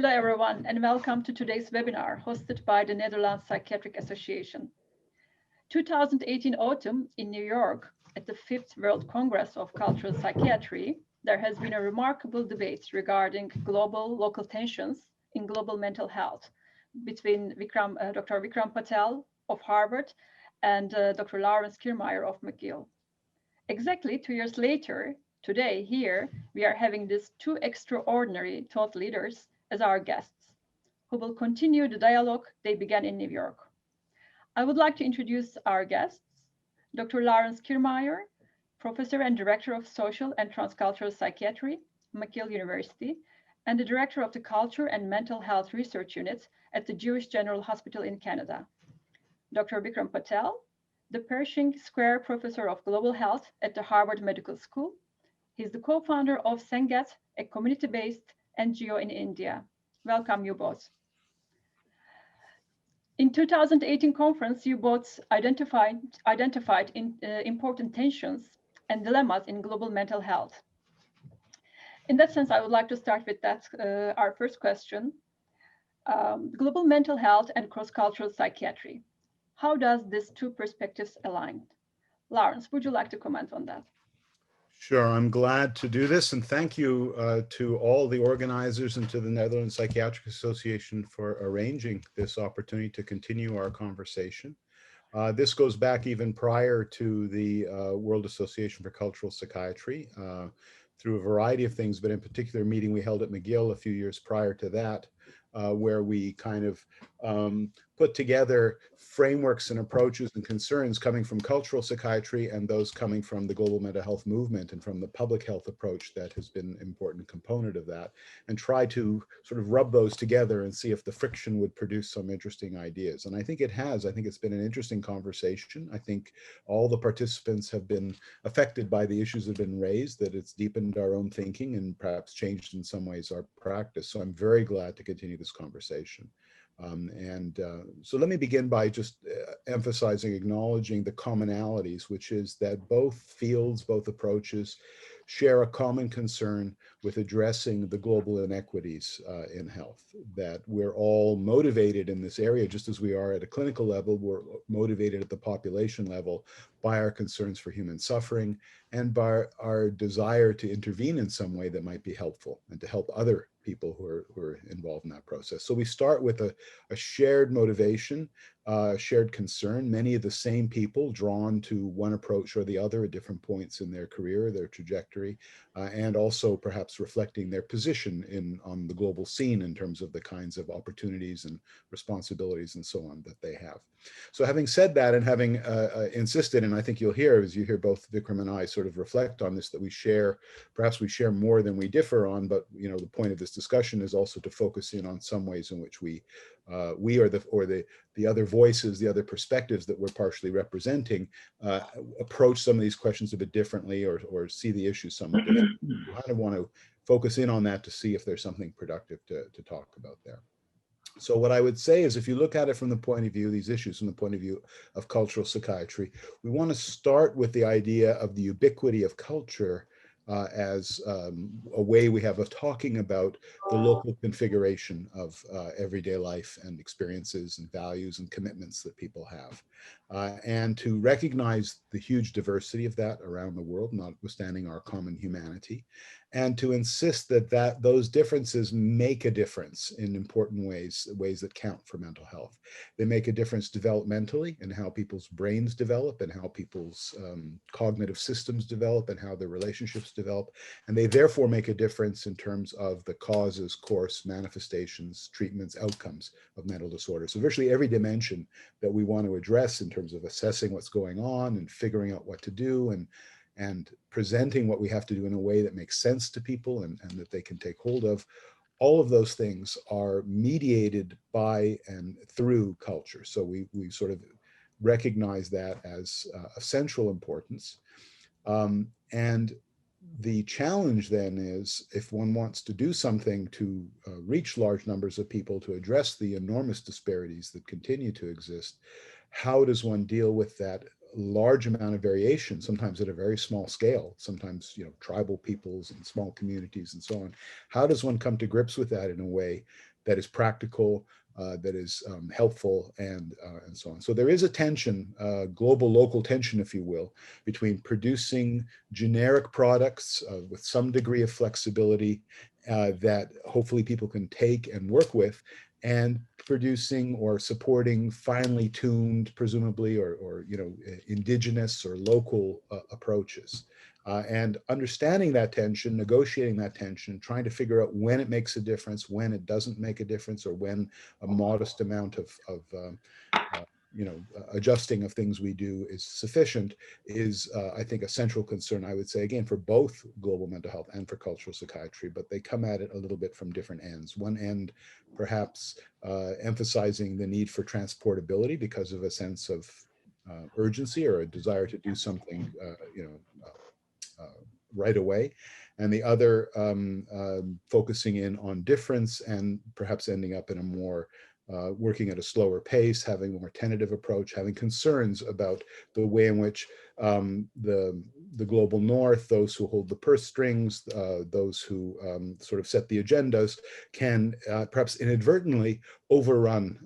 Hello, everyone, and welcome to today's webinar hosted by the Netherlands Psychiatric Association. 2018 autumn in New York at the 5th World Congress of Cultural Psychiatry, there has been a remarkable debate regarding global-local tensions in global mental health between Dr. Vikram Patel of Harvard and Dr. Laurence Kirmayer of McGill. Exactly 2 years later, today here, we are having these two extraordinary thought leaders as our guests, who will continue the dialogue they began in New York. I would like to introduce our guests, Dr. Laurence Kirmayer, Professor and Director of Social and Transcultural Psychiatry, McGill University, and the Director of the Culture and Mental Health Research Unit at the Jewish General Hospital in Canada. Dr. Vikram Patel, the Pershing Square Professor of Global Health at the Harvard Medical School. He's the co-founder of Sangat, a community-based NGO in India. Welcome, you both. In 2018 conference, you both identified important tensions and dilemmas in global mental health. In that sense, I would like to start with that, our first question. Global mental health and cross-cultural psychiatry. How does these two perspectives align? Laurence, would you like to comment on that? Sure, I'm glad to do this, and thank you to all the organizers and to the Netherlands Psychiatric Association for arranging this opportunity to continue our conversation. This goes back even prior to the World Association for Cultural Psychiatry through a variety of things, but in particular a meeting we held at McGill a few years prior to that, where we kind of put together frameworks and approaches and concerns coming from cultural psychiatry and those coming from the global mental health movement and from the public health approach that has been an important component of that, and try to sort of rub those together and see if the friction would produce some interesting ideas. And I think it has. I think it's been an interesting conversation. I think all the participants have been affected by the issues that have been raised, that it's deepened our own thinking and perhaps changed in some ways our practice. So I'm very glad to continue this conversation. So let me begin by just emphasizing, acknowledging the commonalities, which is that both fields, both approaches share a common concern with addressing the global inequities in health, that we're all motivated in this area, just as we are at a clinical level, we're motivated at the population level by our concerns for human suffering and by our desire to intervene in some way that might be helpful and to help other people who are involved in that process. So we start with a shared motivation, shared concern, many of the same people drawn to one approach or the other at different points in their career, their trajectory, and also perhaps reflecting their position on the global scene in terms of the kinds of opportunities and responsibilities and so on that they have. So having said that and having insisted, and I think you'll hear as you hear both Vikram and I sort of reflect on this, that we share, perhaps we share more than we differ on, but you know, the point of this discussion is also to focus in on some ways in which we or the other voices, the other perspectives that we're partially representing, approach some of these questions a bit differently or see the issues somewhat differently. We kind of want to focus in on that to see if there's something productive to talk about there. So what I would say is, if you look at it from the point of view, these issues from the point of view of cultural psychiatry, we want to start with the idea of the ubiquity of culture as a way we have of talking about the local configuration of everyday life and experiences and values and commitments that people have. And to recognize the huge diversity of that around the world, notwithstanding our common humanity, and to insist that those differences make a difference in important ways that count for mental health. They make a difference developmentally in how people's brains develop and how people's cognitive systems develop and how their relationships develop. And they therefore make a difference in terms of the causes, course, manifestations, treatments, outcomes of mental disorder. So virtually every dimension that we want to address in terms of assessing what's going on and figuring out what to do and presenting what we have to do in a way that makes sense to people and that they can take hold of, all of those things are mediated by and through culture. So we sort of recognize that as of central importance. And the challenge then is, if one wants to do something to reach large numbers of people, to address the enormous disparities that continue to exist, how does one deal with that large amount of variation, sometimes at a very small scale, sometimes, you know, tribal peoples and small communities and so on? How does one come to grips with that in a way that is practical, that is helpful, and so on. So there is a tension, global local tension, if you will, between producing generic products with some degree of flexibility that hopefully people can take and work with, and producing or supporting finely tuned, presumably, or you know, indigenous or local approaches. And understanding that tension, negotiating that tension, trying to figure out when it makes a difference, when it doesn't make a difference, or when a modest amount of you know, adjusting of things we do is sufficient, is I think a central concern, I would say, again, for both global mental health and for cultural psychiatry, but they come at it a little bit from different ends. One end, perhaps emphasizing the need for transportability because of a sense of urgency or a desire to do something, you know, right away, and the other focusing in on difference and perhaps ending up in a more working at a slower pace, having a more tentative approach, having concerns about the way in which the global north, those who hold the purse strings, those who sort of set the agendas, can perhaps inadvertently overrun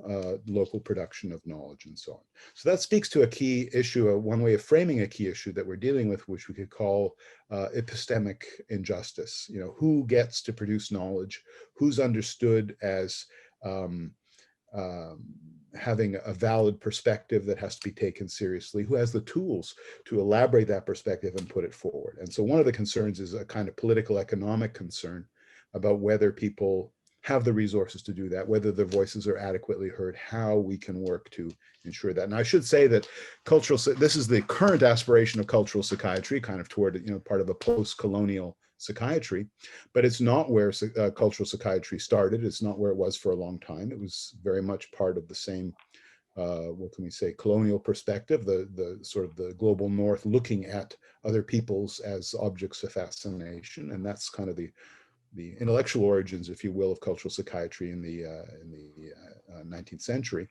local production of knowledge and so on. So that speaks to a key issue, one way of framing a key issue that we're dealing with, which we could call epistemic injustice. You know, who gets to produce knowledge, who's understood as having a valid perspective that has to be taken seriously, who has the tools to elaborate that perspective and put it forward. And so one of the concerns is a kind of political economic concern about whether people have the resources to do that, whether their voices are adequately heard, how we can work to ensure that. And I should say that this is the current aspiration of cultural psychiatry, kind of toward, you know, part of a post-colonial psychiatry, but it's not where cultural psychiatry started. It's not where it was for a long time. It was very much part of the same, what can we say, colonial perspective, the sort of the global north looking at other peoples as objects of fascination. And that's kind of the intellectual origins, if you will, of cultural psychiatry in the 19th century.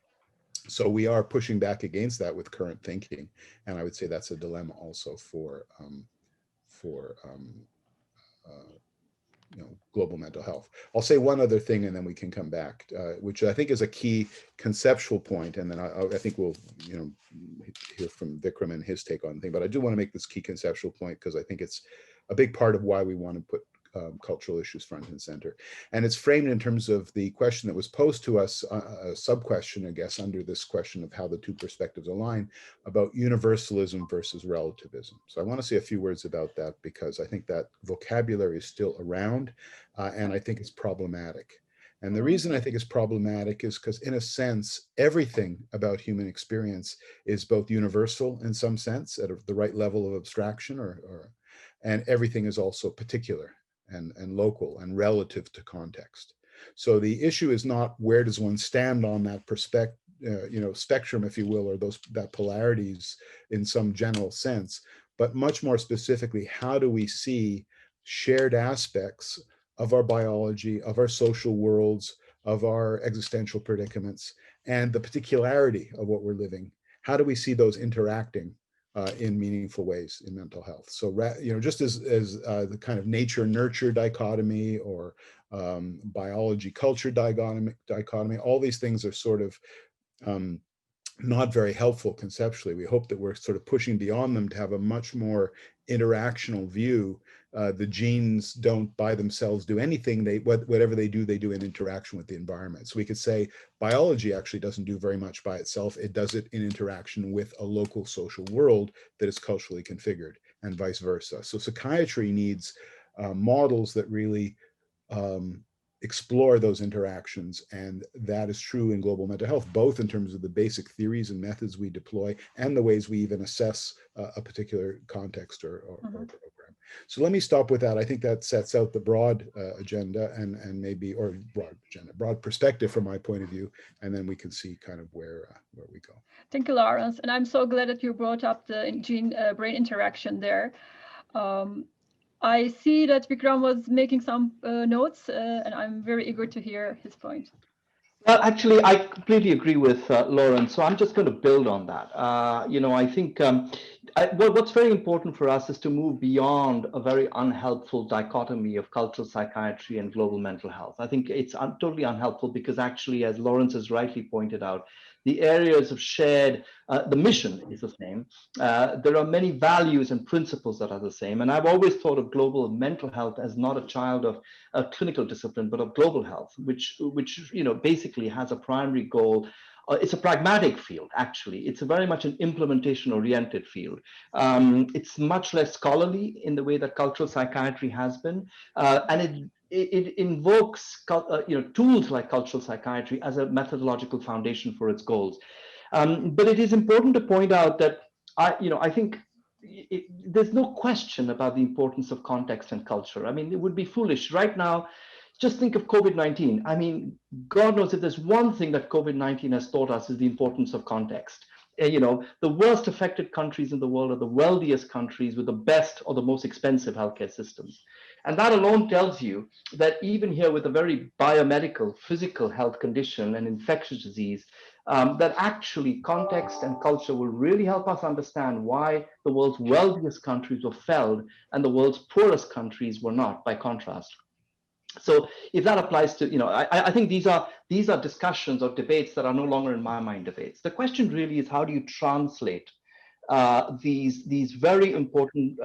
So we are pushing back against that with current thinking. And I would say that's a dilemma also for you know, global mental health. I'll say one other thing and then we can come back, which I think is a key conceptual point, and then I think we'll, you know, hear from Vikram and his take on the thing, but I do want to make this key conceptual point because I think it's a big part of why we want to put cultural issues front and center. And it's framed in terms of the question that was posed to us, a sub-question, I guess, under this question of how the two perspectives align, about universalism versus relativism. So I want to say a few words about that because I think that vocabulary is still around and I think it's problematic. And the reason I think it's problematic is because, in a sense, everything about human experience is both universal in some sense at the right level of abstraction, and everything is also particular and local and relative to context. So the issue is not where does one stand on that you know, spectrum, if you will, or that polarities in some general sense, but much more specifically, how do we see shared aspects of our biology, of our social worlds, of our existential predicaments, and the particularity of what we're living? How do we see those interacting in meaningful ways in mental health? So, you know, just as the kind of nature-nurture dichotomy or biology-culture dichotomy, all these things are sort of not very helpful conceptually. We hope that we're sort of pushing beyond them to have a much more interactional view. The genes don't by themselves do anything. Whatever they do in interaction with the environment. So we could say biology actually doesn't do very much by itself. It does it in interaction with a local social world that is culturally configured, and vice versa. So psychiatry needs models that really explore those interactions, and that is true in global mental health, both in terms of the basic theories and methods we deploy and the ways we even assess a particular context or program. So let me stop with that. I think that sets out the broad agenda and maybe, or broad perspective from my point of view, and then we can see kind of where we go. Thank you, Laurence, and I'm so glad that you brought up the gene-brain interaction there. I see that Vikram was making some notes, and I'm very eager to hear his point. Well, actually, I completely agree with Laurence, so I'm just going to build on that. You know, I think What's very important for us is to move beyond a very unhelpful dichotomy of cultural psychiatry and global mental health. I think it's totally unhelpful because actually, as Laurence has rightly pointed out, the areas of shared, the mission is the same. There are many values and principles that are the same. And I've always thought of global mental health as not a child of a clinical discipline, but of global health, which basically has a primary goal. It's a pragmatic field, actually. It's very much an implementation-oriented field. It's much less scholarly in the way that cultural psychiatry has been, and it invokes tools like cultural psychiatry as a methodological foundation for its goals. But it is important to point out that I think there's no question about the importance of context and culture. I mean, it would be foolish right now. Just think of COVID-19. I mean, God knows if there's one thing that COVID-19 has taught us is the importance of context. The worst affected countries in the world are the wealthiest countries with the best or the most expensive healthcare systems. And that alone tells you that even here with a very biomedical, physical health condition and infectious disease, that actually context and culture will really help us understand why the world's wealthiest countries were felled and the world's poorest countries were not, by contrast. So if that applies to, I think these are discussions or debates that are no longer in my mind debates. The question really is, how do you translate these very important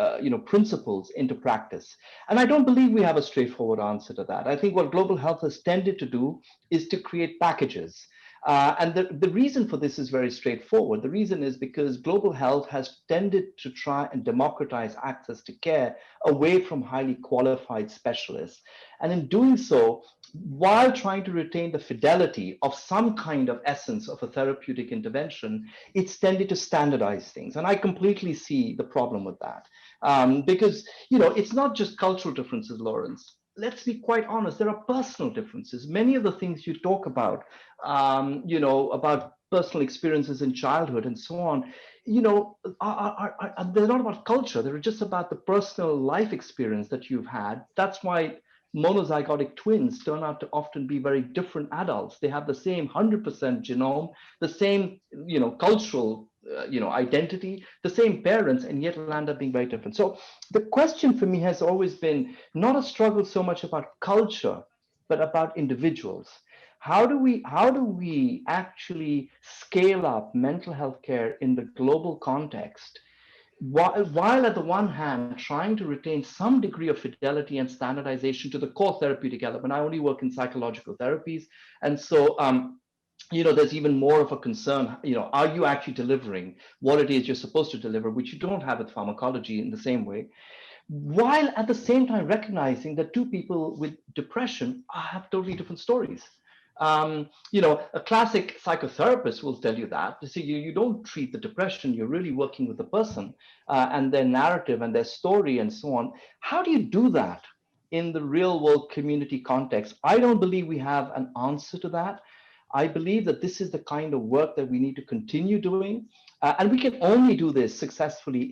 principles into practice? And I don't believe we have a straightforward answer to that. I think what global health has tended to do is to create packages. And the reason for this is very straightforward. The reason is because global health has tended to try and democratize access to care away from highly qualified specialists. And in doing so, while trying to retain the fidelity of some kind of essence of a therapeutic intervention, it's tended to standardize things. And I completely see the problem with that. Because, it's not just cultural differences, Laurence. Let's be quite honest, there are personal differences. Many of the things you talk about, about personal experiences in childhood and so on, they're not about culture. They're just about the personal life experience that you've had. That's why monozygotic twins turn out to often be very different adults. They have the same 100% genome, the same, cultural identity, the same parents, and yet land up being very different. So the question for me has always been not a struggle so much about culture, but about individuals. How do we actually scale up mental health care in the global context, while at the one hand trying to retain some degree of fidelity and standardization to the core therapeutic element? I only work in psychological therapies, and so there's even more of a concern, are you actually delivering what it is you're supposed to deliver, which you don't have with pharmacology in the same way, while at the same time recognizing that two people with depression have totally different stories. A classic psychotherapist will tell you that. You see, you don't treat the depression, you're really working with the person and their narrative and their story and so on. How do you do that in the real world community context? I don't believe we have an answer to that. I believe that this is the kind of work that we need to continue doing. And we can only do this successfully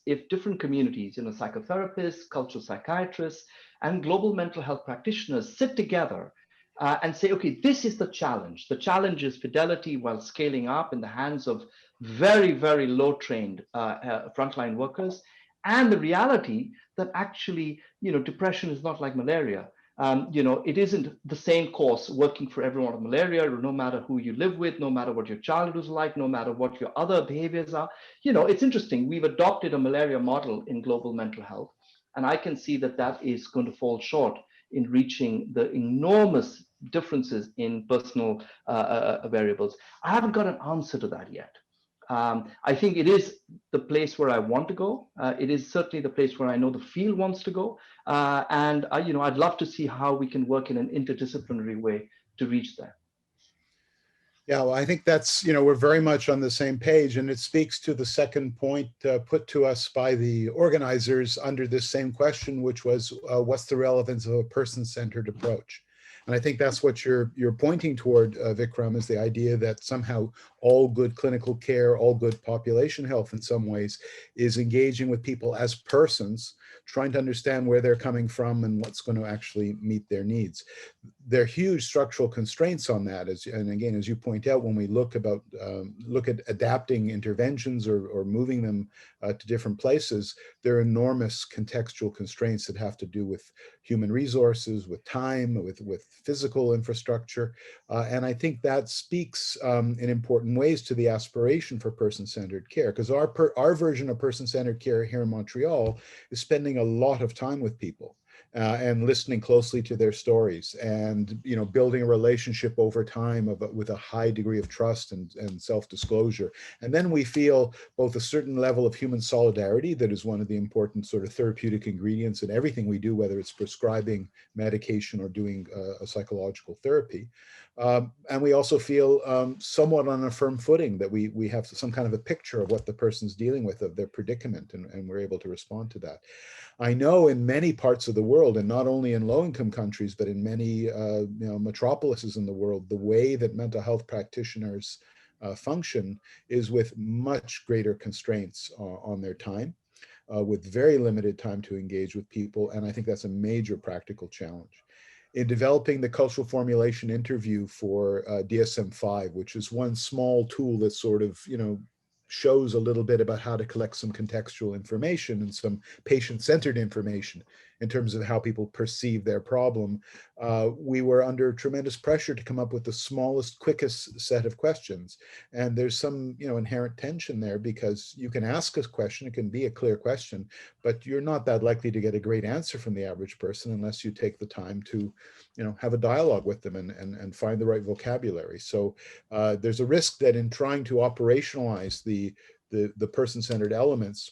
if different communities, psychotherapists, cultural psychiatrists, and global mental health practitioners sit together and say, okay, this is the challenge. The challenge is fidelity while scaling up in the hands of very, very low trained frontline workers. And the reality that actually, depression is not like malaria. It isn't the same course working for everyone with malaria, no matter who you live with, no matter what your childhood was like, no matter what your other behaviors are. It's interesting. We've adopted a malaria model in global mental health, and I can see that is going to fall short in reaching the enormous differences in personal variables. I haven't got an answer to that yet. I think it is the place where I want to go. It is certainly the place where I know the field wants to go. And I'd love to see how we can work in an interdisciplinary way to reach that. Yeah, well, I think that's, we're very much on the same page, and it speaks to the second point put to us by the organizers under this same question, which was, what's the relevance of a person-centered approach? And I think that's what you're pointing toward, Vikram, is the idea that somehow all good clinical care, all good population health in some ways is engaging with people as persons, trying to understand where they're coming from and what's going to actually meet their needs. there are huge structural constraints on that. And again, as you point out, when we look at adapting interventions or moving them to different places, there are enormous contextual constraints that have to do with human resources, with time, with physical infrastructure. And I think that speaks in important ways to the aspiration for person-centered care, because our version of person-centered care here in Montreal is spending a lot of time with people. And listening closely to their stories, and building a relationship over time with a high degree of trust and self-disclosure. And then we feel both a certain level of human solidarity that is one of the important sort of therapeutic ingredients in everything we do, whether it's prescribing medication or doing a psychological therapy. And we also feel somewhat on a firm footing, that we have some kind of a picture of what the person's dealing with, of their predicament, and we're able to respond to that. I know in many parts of the world, and not only in low-income countries, but in many metropolises in the world, the way that mental health practitioners function is with much greater constraints on their time, with very limited time to engage with people. And I think that's a major practical challenge. In developing the cultural formulation interview for DSM-5, which is one small tool that sort of, shows a little bit about how to collect some contextual information and some patient-centered information in terms of how people perceive their problem, we were under tremendous pressure to come up with the smallest, quickest set of questions. And there's some inherent tension there, because you can ask a question, it can be a clear question, but you're not that likely to get a great answer from the average person unless you take the time to have a dialogue with them and find the right vocabulary. So there's a risk that in trying to operationalize the person-centered elements,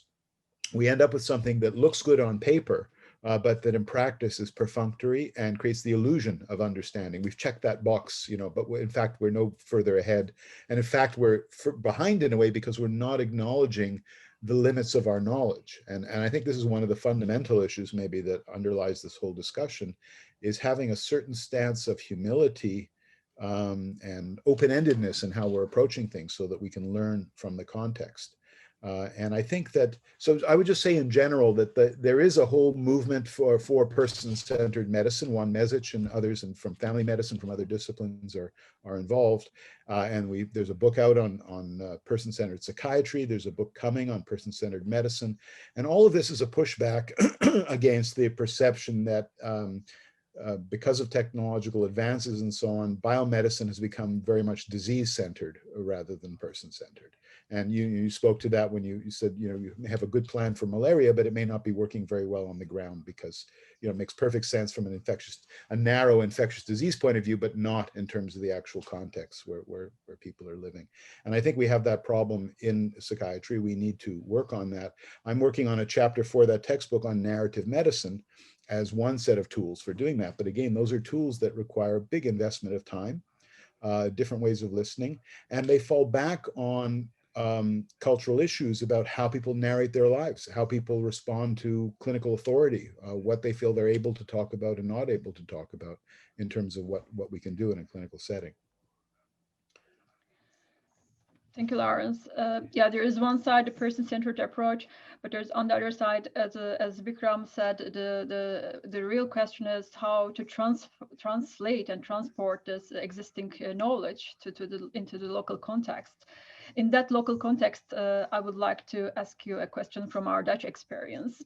we end up with something that looks good on paper, but that in practice is perfunctory and creates the illusion of understanding. We've checked that box, but in fact, we're no further ahead. And in fact, we're behind in a way because we're not acknowledging the limits of our knowledge. And I think this is one of the fundamental issues maybe that underlies this whole discussion, is having a certain stance of humility and open-endedness in how we're approaching things, so that we can learn from the context. And I think that, so I would just say in general that there is a whole movement for person-centered medicine. Juan Mesic and others, and from family medicine, from other disciplines are involved. And there's a book out on person-centered psychiatry. There's a book coming on person-centered medicine. And all of this is a pushback against the perception that because of technological advances and so on, biomedicine has become very much disease-centered rather than person-centered. And you spoke to that when you said, you have a good plan for malaria, but it may not be working very well on the ground, because it makes perfect sense from a narrow infectious disease point of view, but not in terms of the actual context where people are living. And I think we have that problem in psychiatry. We need to work on that. I'm working on a chapter for that textbook on narrative medicine as one set of tools for doing that. But again, those are tools that require a big investment of time, different ways of listening, and they fall back on cultural issues about how people narrate their lives, how people respond to clinical authority, what they feel they're able to talk about and not able to talk about in terms of what we can do in a clinical setting. Thank you, Laurence. Yeah, there is one side, the person-centered approach, but there's on the other side, as Vikram said, the real question is how to translate and transport this existing knowledge into the local context. In that local context, I would like to ask you a question from our Dutch experience.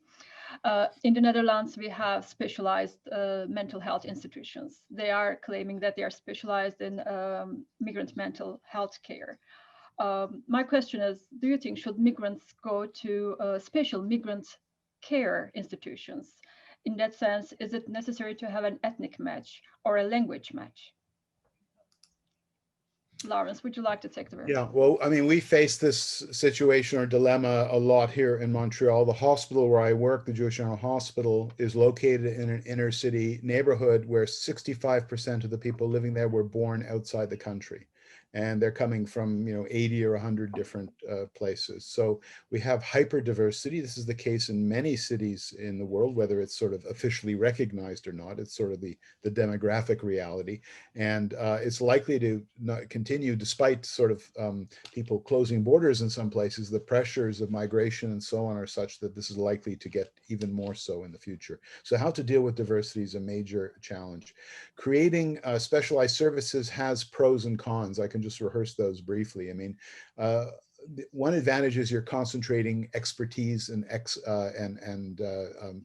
In the Netherlands, we have specialized mental health institutions. They are claiming that they are specialized in migrant mental health care. My question is, do you think should migrants go to special migrant care institutions? In that sense, is it necessary to have an ethnic match or a language match? Laurence, would you like to take the word? Yeah, well, I mean, we face this situation or dilemma a lot here in Montreal. The hospital where I work, the Jewish General Hospital, is located in an inner city neighborhood where 65% of the people living there were born outside the country. and they're coming from 80 or 100 different places. So we have hyperdiversity. This is the case in many cities in the world, whether it's sort of officially recognized or not. It's sort of the demographic reality, and it's likely to not continue despite sort of people closing borders in some places. The pressures of migration and so on are such that this is likely to get even more so in the future. So how to deal with diversity is a major challenge. Creating specialized services has pros and cons. I can just rehearse those briefly. I mean, one advantage is you're concentrating expertise and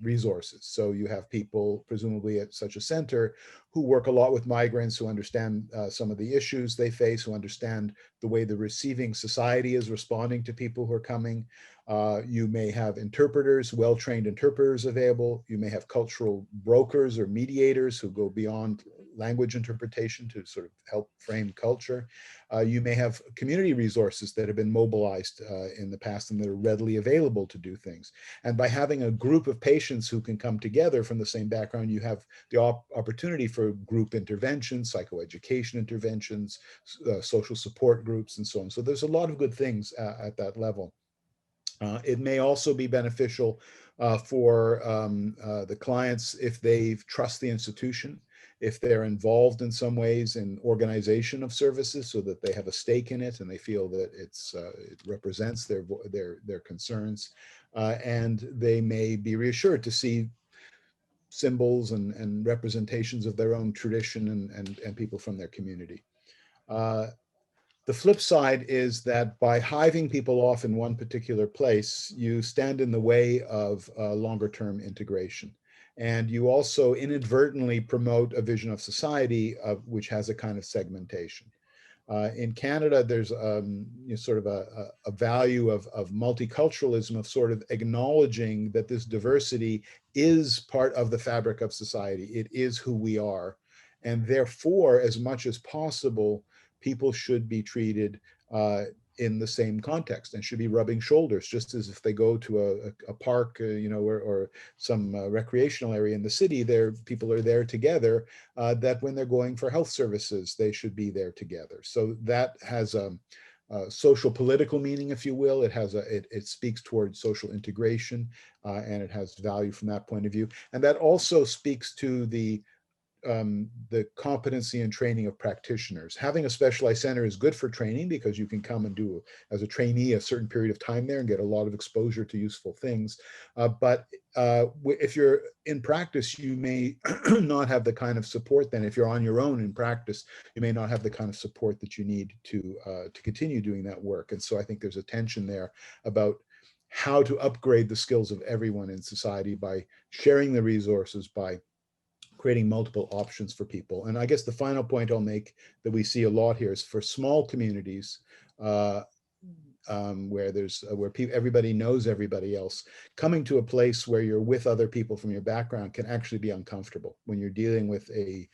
resources. So you have people presumably at such a center who work a lot with migrants, who understand some of the issues they face, who understand the way the receiving society is responding to people who are coming. You may have interpreters, well-trained interpreters available. You may have cultural brokers or mediators who go beyond language interpretation to sort of help frame culture. You may have community resources that have been mobilized in the past and that are readily available to do things. And by having a group of patients who can come together from the same background, you have the opportunity for group interventions, psychoeducation interventions, social support groups, and so on. So there's a lot of good things at that level. It may also be beneficial for the clients if they trust the institution, if they're involved in some ways in organization of services so that they have a stake in it and they feel that it represents their concerns, and they may be reassured to see symbols and representations of their own tradition and people from their community. The flip side is that by hiving people off in one particular place, you stand in the way of longer term integration. And you also inadvertently promote a vision of society which has a kind of segmentation. In Canada, there's sort of a value of multiculturalism, of sort of acknowledging that this diversity is part of the fabric of society. It is who we are. And therefore, as much as possible, people should be treated in the same context and should be rubbing shoulders, just as if they go to a park, or some recreational area in the city, people are there together, that when they're going for health services, they should be there together. So that has a social political meaning, if you will. It speaks towards social integration, and it has value from that point of view. And that also speaks to the competency and training of practitioners. Having a specialized center is good for training because you can come and do, as a trainee, a certain period of time there and get a lot of exposure to useful things. But if you're in practice, you may not have the kind of support then. If you're on your own in practice, you may not have the kind of support that you need to continue doing that work. And so I think there's a tension there about how to upgrade the skills of everyone in society by sharing the resources, by creating multiple options for people. And I guess the final point I'll make that we see a lot here is for small communities where everybody knows everybody else, coming to a place where you're with other people from your background can actually be uncomfortable when you're dealing with an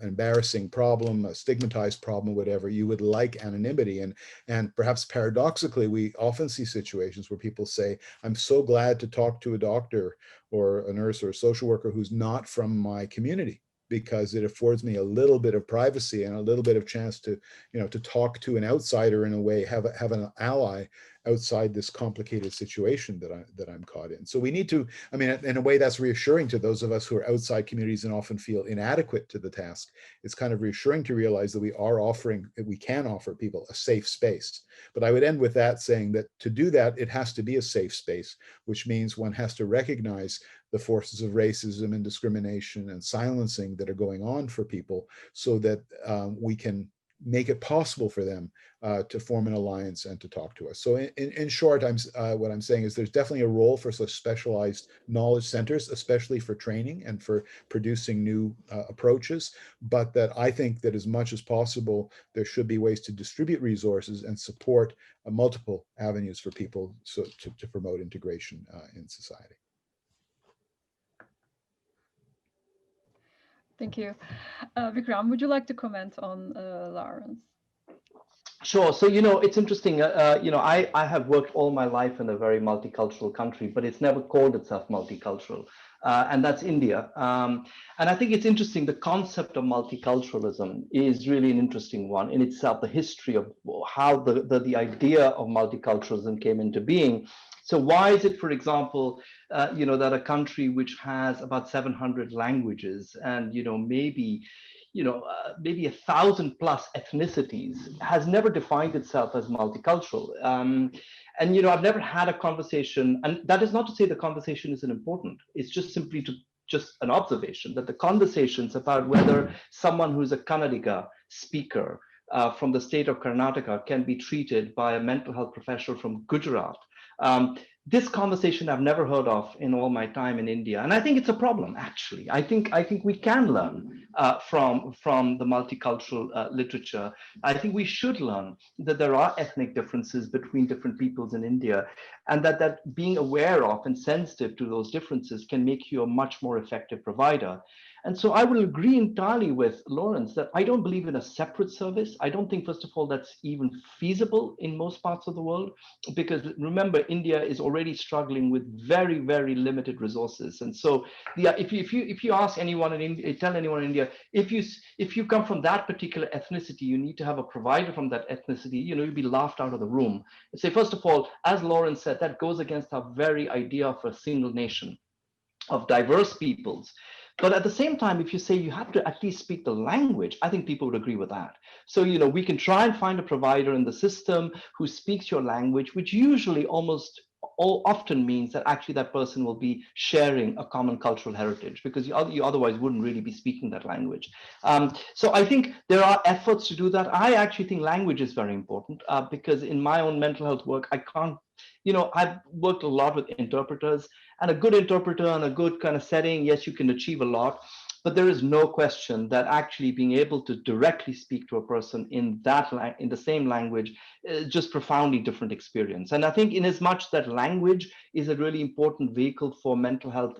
embarrassing problem, a stigmatized problem, whatever. You would like anonymity, and perhaps paradoxically, we often see situations where people say, I'm so glad to talk to a doctor or a nurse or a social worker who's not from my community, because it affords me a little bit of privacy and a little bit of chance to, to talk to an outsider in a way, have an ally outside this complicated situation that I'm caught in. So we need to, in a way that's reassuring to those of us who are outside communities and often feel inadequate to the task. It's kind of reassuring to realize that we can offer people a safe space. But I would end with that, saying that to do that, it has to be a safe space, which means one has to recognize the forces of racism and discrimination and silencing that are going on for people, so that we can make it possible for them to form an alliance and to talk to us. So in short, what I'm saying is there's definitely a role for such specialized knowledge centers, especially for training and for producing new approaches, but that I think that as much as possible, there should be ways to distribute resources and support multiple avenues for people to promote integration in society. Thank you. Vikram, would you like to comment on Laurence? Sure. So, it's interesting. I have worked all my life in a very multicultural country, but it's never called itself multicultural. and that's India. And I think it's interesting, the concept of multiculturalism is really an interesting one in itself, the history of how the idea of multiculturalism came into being. So why is it, for example, that a country which has about 700 languages and, maybe 1,000 plus ethnicities has never defined itself as multicultural? And I've never had a conversation, and that is not to say the conversation isn't important. It's just simply just an observation that the conversations about whether someone who's a Kannadiga speaker from the state of Karnataka can be treated by a mental health professional from Gujarat. This conversation I've never heard of in all my time in India, and I think it's a problem. Actually, I think we can learn from the multicultural literature. I think we should learn that there are ethnic differences between different peoples in India, and that being aware of and sensitive to those differences can make you a much more effective provider. And so I will agree entirely with Laurence that I don't believe in a separate service. I don't think, first of all, that's even feasible in most parts of the world, because remember, India is already struggling with very, very limited resources. And so if you ask anyone in India, tell anyone in India, if you come from that particular ethnicity, you need to have a provider from that ethnicity, you'd be laughed out of the room. And say, first of all, as Laurence said, that goes against our very idea of a single nation, of diverse peoples. But at the same time, if you say you have to at least speak the language, I think people would agree with that. So, we can try and find a provider in the system who speaks your language, which usually often means that actually that person will be sharing a common cultural heritage, because you otherwise wouldn't really be speaking that language. So I think there are efforts to do that. I actually think language is very important because in my own mental health work, I can't, I've worked a lot with interpreters, and a good interpreter and a good kind of setting, yes, you can achieve a lot. But there is no question that actually being able to directly speak to a person in the same language is just profoundly different experience. And I think in as much that language is a really important vehicle for mental health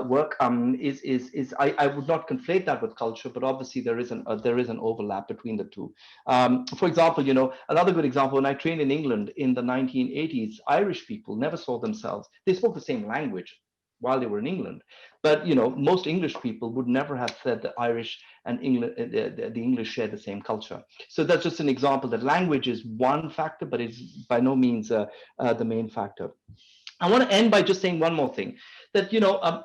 work, I would not conflate that with culture, but obviously there is an overlap between the two. For example, another good example, when I trained in England in the 1980s, Irish people never saw themselves, they spoke the same language while they were in England. But most English people would never have said that Irish and the English share the same culture. So that's just an example that language is one factor, but it's by no means the main factor. I want to end by just saying one more thing, that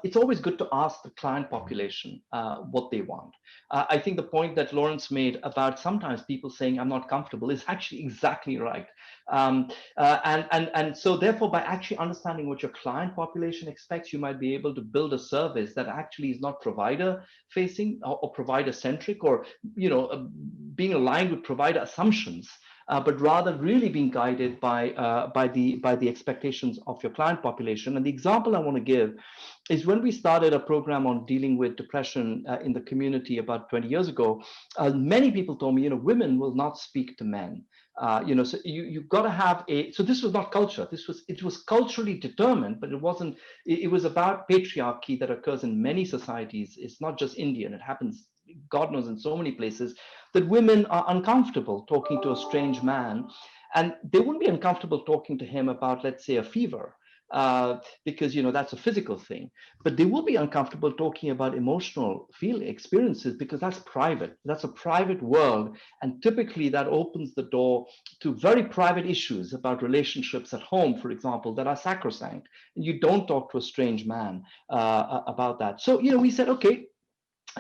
it's always good to ask the client population what they want. I think the point that Laurence made about sometimes people saying I'm not comfortable is actually exactly right. And so therefore, by actually understanding what your client population expects, you might be able to build a service that actually is not provider facing or provider centric, or being aligned with provider assumptions, but rather really being guided by the expectations of your client population. And the example I want to give is when we started a program on dealing with depression in the community about 20 years ago, many people told me, women will not speak to men. So you've got to have so this was not culture. It was culturally determined, but it was about patriarchy that occurs in many societies. It's not just Indian. It happens, God knows, in so many places, that women are uncomfortable talking to a strange man, and they wouldn't be uncomfortable talking to him about, let's say, a fever, because that's a physical thing, but they will be uncomfortable talking about emotional experiences, because that's private. That's a private world, and typically that opens the door to very private issues about relationships at home, for example, that are sacrosanct, and you don't talk to a strange man about that. So we said, okay,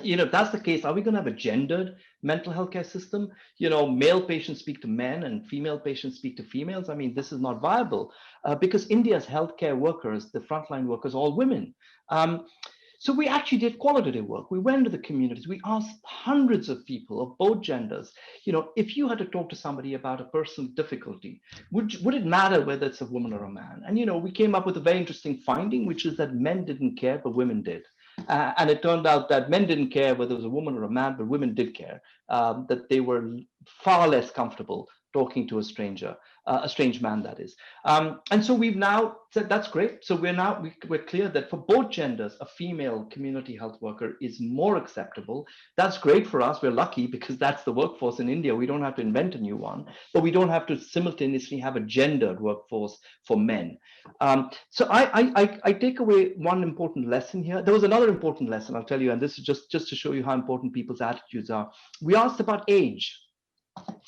if that's the case, are we going to have a gendered mental health care system? Male patients speak to men and female patients speak to females. I mean, this is not viable because India's healthcare workers, the frontline workers, all women. So we actually did qualitative work. We went to the communities. We asked hundreds of people of both genders, if you had to talk to somebody about a personal difficulty, would it matter whether it's a woman or a man? And, we came up with a very interesting finding, which is that men didn't care, but women did. And it turned out that men didn't care whether it was a woman or a man, but women did care, that they were far less comfortable talking to a stranger. a strange man, that is. And so we've now said, that's great. So we're clear that for both genders, a female community health worker is more acceptable. That's great for us. We're lucky because that's the workforce in India. We don't have to invent a new one, but we don't have to simultaneously have a gendered workforce for men. So I take away one important lesson here. There was another important lesson, I'll tell you, and this is just to show you how important people's attitudes are. We asked about age.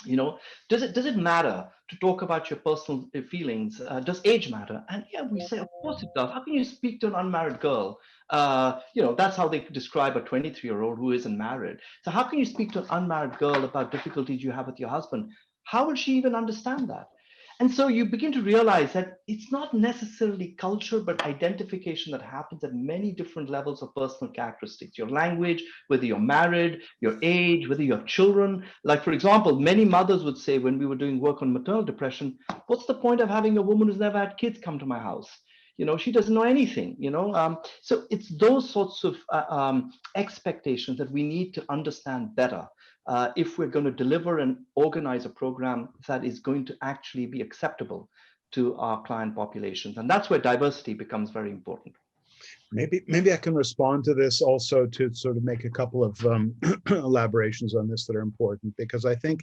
You know, does it matter to talk about your personal feelings? Does age matter? And yeah, we say, of course it does. How can you speak to an unmarried girl? You know, that's how they describe a 23-year-old who isn't married. So how can you speak to an unmarried girl about difficulties you have with your husband? How will she even understand that? And so you begin to realize that it's not necessarily culture, but identification that happens at many different levels of personal characteristics. Your language, whether you're married, your age, whether you have children. Like, for example, many mothers would say when we were doing work on maternal depression, what's the point of having a woman who's never had kids come to my house? You know, she doesn't know anything, you know. So it's those sorts of expectations that we need to understand better. If we're going to deliver and organize a program that is going to actually be acceptable to our client populations. And that's where diversity becomes very important. Maybe I can respond to this also to sort of make a couple of elaborations on this that are important, because I think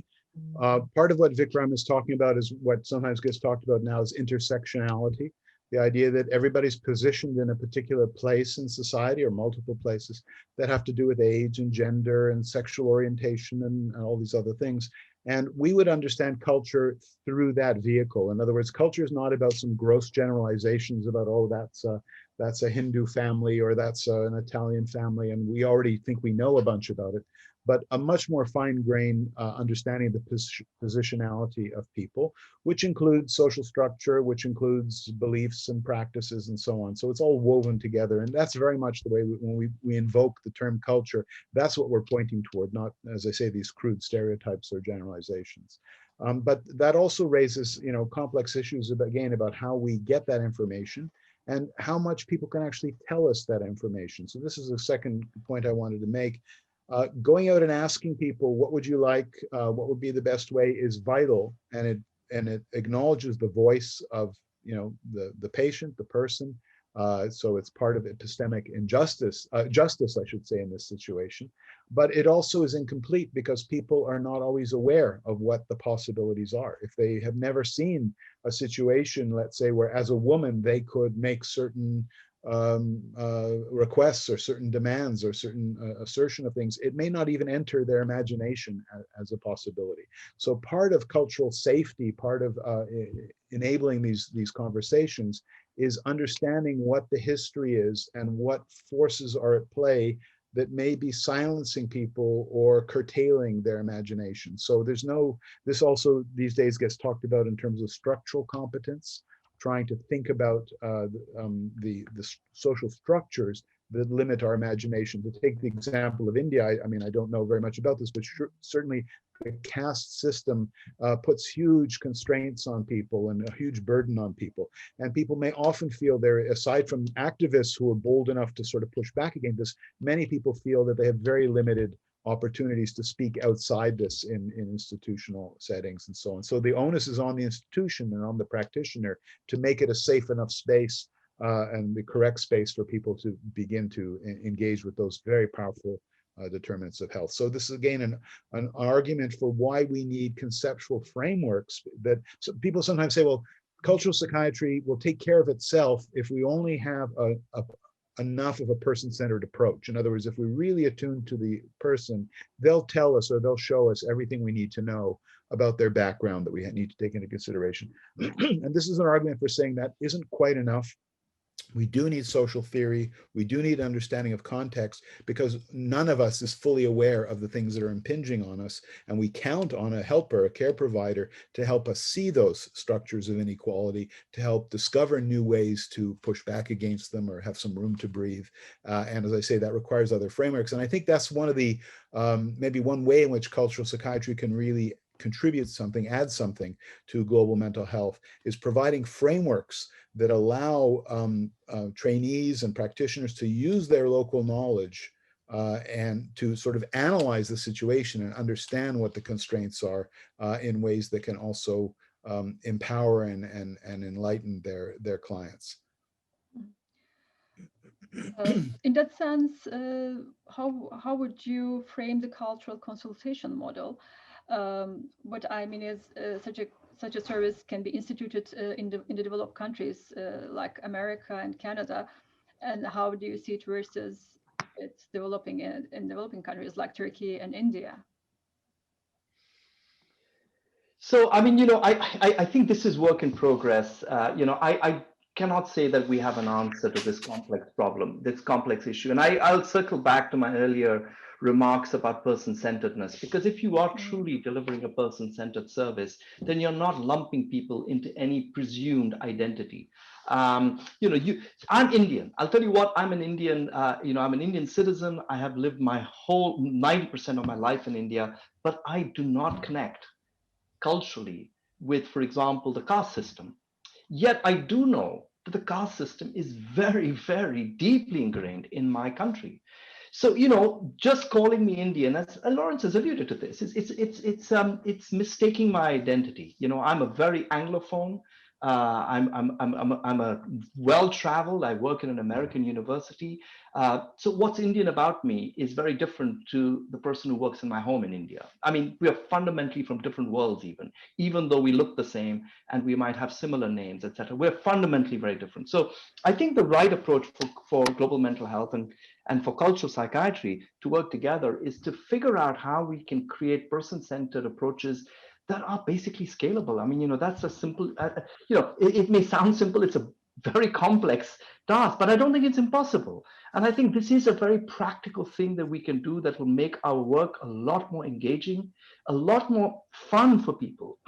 part of what Vikram is talking about is what sometimes gets talked about now is intersectionality. The idea that everybody's positioned in a particular place in society or multiple places that have to do with age and gender and sexual orientation and all these other things. And we would understand culture through that vehicle. In other words, culture is not about some gross generalizations about, oh, that's a Hindu family or that's an Italian family, and we already think we know a bunch about it, but a much more fine-grained understanding of the positionality of people, which includes social structure, which includes beliefs and practices and so on. So it's all woven together, and that's very much the way when we invoke the term culture, that's what we're pointing toward, not, as I say, these crude stereotypes or generalizations. But that also raises, you know, complex issues, again, about how we get that information and how much people can actually tell us that information. So this is the second point I wanted to make. Going out and asking people, what would you like, what would be the best way, is vital, and it acknowledges the voice of, you know, the patient, the person. So it's part of epistemic justice, I should say, in this situation. But it also is incomplete because people are not always aware of what the possibilities are. If they have never seen a situation, let's say, where as a woman they could make certain requests or certain demands or certain assertion of things, it may not even enter their imagination as a possibility. So part of cultural safety, part of enabling these conversations is understanding what the history is and what forces are at play that may be silencing people or curtailing their imagination. So this also these days gets talked about in terms of structural competence, trying to think about the social structures that limit our imagination. To take the example of India, I mean, I don't know very much about this, but certainly the caste system puts huge constraints on people and a huge burden on people. And people may often feel they're, aside from activists who are bold enough to sort of push back against this, many people feel that they have very limited opportunities to speak outside this in institutional settings and so on. So the onus is on the institution and on the practitioner to make it a safe enough space and the correct space for people to begin to engage with those very powerful determinants of health. So this is again an argument for why we need conceptual frameworks that people sometimes say, well, cultural psychiatry will take care of itself if we only have enough of a person-centered approach. In other words, if we really attune to the person, they'll tell us or they'll show us everything we need to know about their background that we need to take into consideration. And this is an argument for saying that isn't quite enough. We do need social theory. We do need understanding of context, because none of us is fully aware of the things that are impinging on us. And we count on a helper, a care provider, to help us see those structures of inequality, to help discover new ways to push back against them or have some room to breathe. And as I say, that requires other frameworks. And I think that's one of the, maybe one way in which cultural psychiatry can really contribute something, add something to global mental health, is providing frameworks that allow trainees and practitioners to use their local knowledge and to sort of analyze the situation and understand what the constraints are in ways that can also empower and enlighten their clients. In that sense, how would you frame the cultural consultation model? What I mean is such a service can be instituted in the developed countries like America and Canada, and how do you see it versus it's developing in developing countries like Turkey and India? So, I mean, I think this is work in progress. I cannot say that we have an answer to this complex problem, this complex issue. And I'll circle back to my earlier remarks about person-centeredness, because if you are truly delivering a person-centered service, then you're not lumping people into any presumed identity. I'm Indian. I'll tell you what, I'm an Indian, I'm an Indian citizen. I have lived my whole 90% of my life in India, but I do not connect culturally with, for example, the caste system. Yet I do know that the caste system is very, very deeply ingrained in my country. So, just calling me Indian, as Laurence has alluded to this, it's mistaking my identity. I'm a very Anglophone. I'm a well-traveled. I work in an American university. So what's Indian about me is very different to the person who works in my home in India. I mean, we are fundamentally from different worlds, even though we look the same and we might have similar names, etc. We're fundamentally very different. So I think the right approach for global mental health and for cultural psychiatry to work together is to figure out how we can create person-centered approaches that are basically scalable. I mean, that's a simple, it may sound simple, it's a very complex task, but I don't think it's impossible. And I think this is a very practical thing that we can do that will make our work a lot more engaging, a lot more fun for people.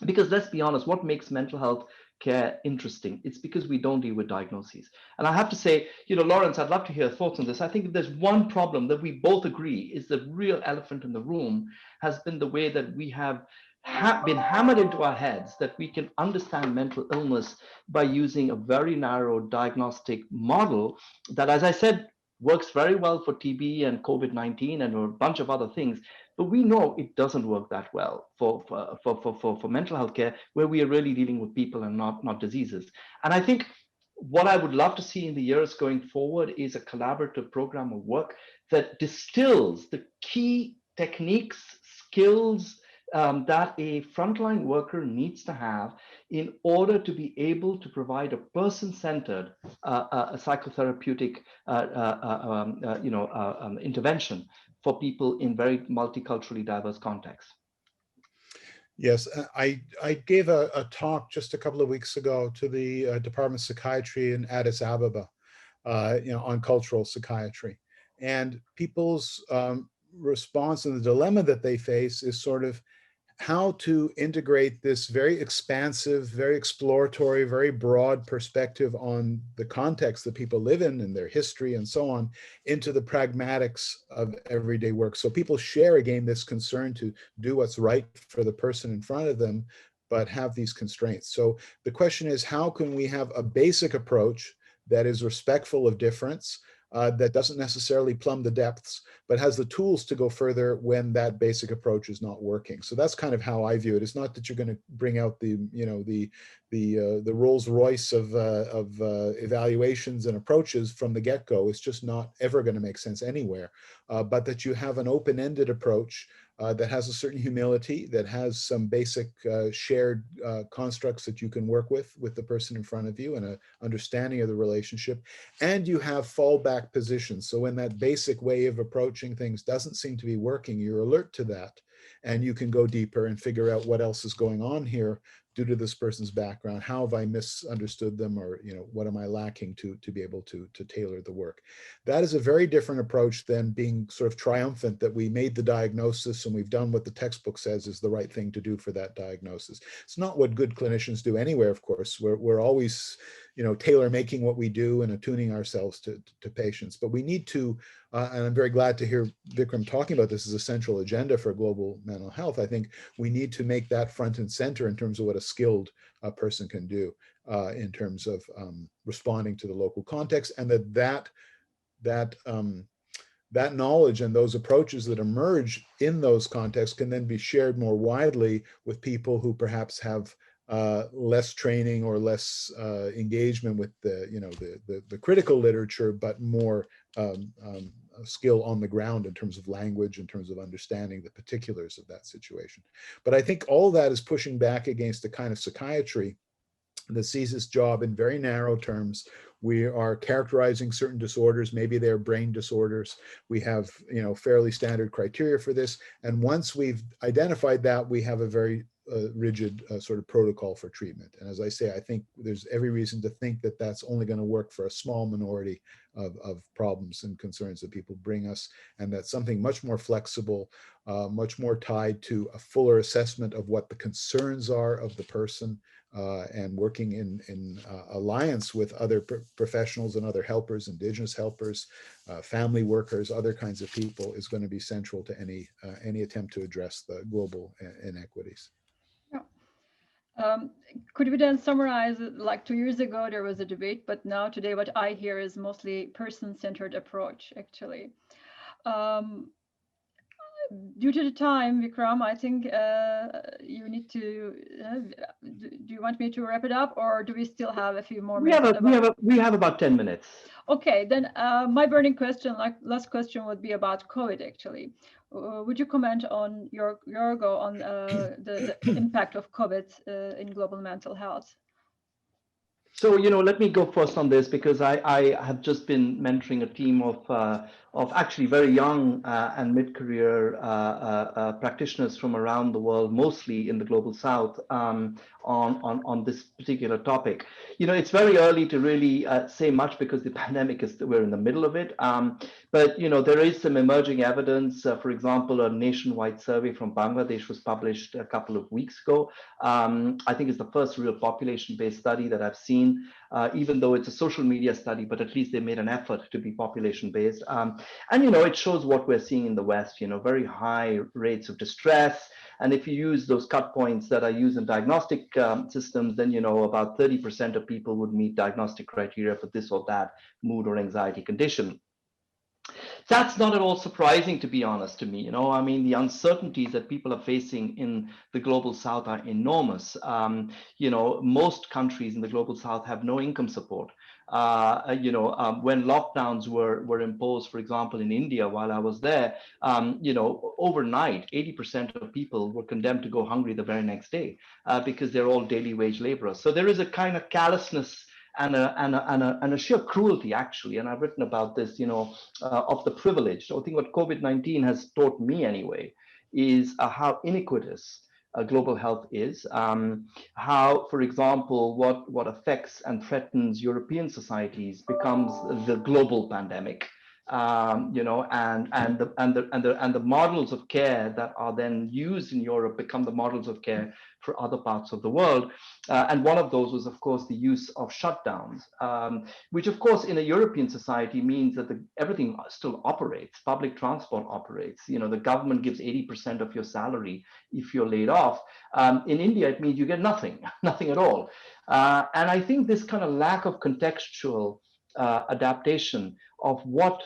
Because let's be honest, what makes mental health care interesting? It's because we don't deal with diagnoses. And I have to say, Laurence, I'd love to hear your thoughts on this. I think if there's one problem that we both agree is the real elephant in the room has been the way that we have been hammered into our heads that we can understand mental illness by using a very narrow diagnostic model that, as I said, works very well for TB and COVID-19 and a bunch of other things. But we know it doesn't work that well for mental health care, where we are really dealing with people and not diseases. And I think what I would love to see in the years going forward is a collaborative program of work that distills the key techniques, skills that a frontline worker needs to have in order to be able to provide a person-centered psychotherapeutic intervention for people in very multiculturally diverse contexts. Yes, I gave a talk just a couple of weeks ago to the Department of Psychiatry in Addis Ababa, on cultural psychiatry, and people's response and the dilemma that they face is sort of how to integrate this very expansive, very exploratory, very broad perspective on the context that people live in and their history and so on into the pragmatics of everyday work. So people share again this concern to do what's right for the person in front of them, but have these constraints. So the question is, how can we have a basic approach that is respectful of difference, that doesn't necessarily plumb the depths, but has the tools to go further when that basic approach is not working. So that's kind of how I view it. It's not that you're going to bring out the Rolls Royce of evaluations and approaches from the get-go. It's just not ever going to make sense anywhere, but that you have an open-ended approach that has a certain humility, that has some basic shared constructs that you can work with the person in front of you and an understanding of the relationship. And you have fallback positions. So when that basic way of approaching things doesn't seem to be working, you're alert to that. And you can go deeper and figure out what else is going on here due to this person's background. How have I misunderstood them, or what am I lacking to be able to tailor the work? That is a very different approach than being sort of triumphant that we made the diagnosis and we've done what the textbook says is the right thing to do for that diagnosis. It's not what good clinicians do anywhere, of course. We're always tailor making what we do and attuning ourselves to patients. But we need to, and I'm very glad to hear Vikram talking about this as a central agenda for global mental health. I think we need to make that front and center in terms of what a skilled person can do in terms of responding to the local context, and that that knowledge and those approaches that emerge in those contexts can then be shared more widely with people who perhaps have less training or less engagement with the critical literature, but more skill on the ground in terms of language, in terms of understanding the particulars of that situation. But I think all that is pushing back against the kind of psychiatry that sees its job in very narrow terms. We are characterizing certain disorders, maybe they're brain disorders. We have, fairly standard criteria for this. And once we've identified that, we have a very rigid sort of protocol for treatment. And as I say, I think there's every reason to think that that's only going to work for a small minority of problems and concerns that people bring us, and that's something much more flexible, much more tied to a fuller assessment of what the concerns are of the person, and working in alliance with other professionals and other helpers, indigenous helpers, family workers, other kinds of people, is going to be central to any attempt to address the global inequities. Could we then summarize, like 2 years ago, there was a debate, but now today what I hear is mostly person-centered approach, actually. Due to the time, Vikram, I think you need to, do you want me to wrap it up, or do we still have a few more minutes? We have about 10 minutes. Okay, then my burning question, like last question, would be about COVID, actually. Would you comment on your go on the impact of COVID in global mental health? So, let me go first on this, because I have just been mentoring a team of actually very young and mid-career practitioners from around the world, mostly in the global south, on this particular topic. It's very early to really say much, because the pandemic we're in the middle of it. But there is some emerging evidence. For example, a nationwide survey from Bangladesh was published a couple of weeks ago. I think it's the first real population-based study that I've seen, even though it's a social media study, but at least they made an effort to be population-based. And it shows what we're seeing in the West, very high rates of distress. And if you use those cut points that are used in diagnostic systems, then about 30% of people would meet diagnostic criteria for this or that mood or anxiety condition. That's not at all surprising, to be honest, to me. I mean, the uncertainties that people are facing in the global south are enormous. Most countries in the global south have no income support. When lockdowns were imposed, for example, in India, while I was there, overnight, 80% of people were condemned to go hungry the very next day, because they're all daily wage laborers. So there is a kind of callousness and a sheer cruelty, actually, and I've written about this, of the privileged. I think what COVID-19 has taught me, anyway, is how iniquitous global health is. How, for example, what affects and threatens European societies becomes the global pandemic. And the models of care that are then used in Europe become the models of care for other parts of the world. And one of those was, of course, the use of shutdowns, which, of course, in a European society means that everything still operates. Public transport operates. The government gives 80% of your salary if you're laid off. In India, it means you get nothing at all. And I think this kind of lack of contextual adaptation of what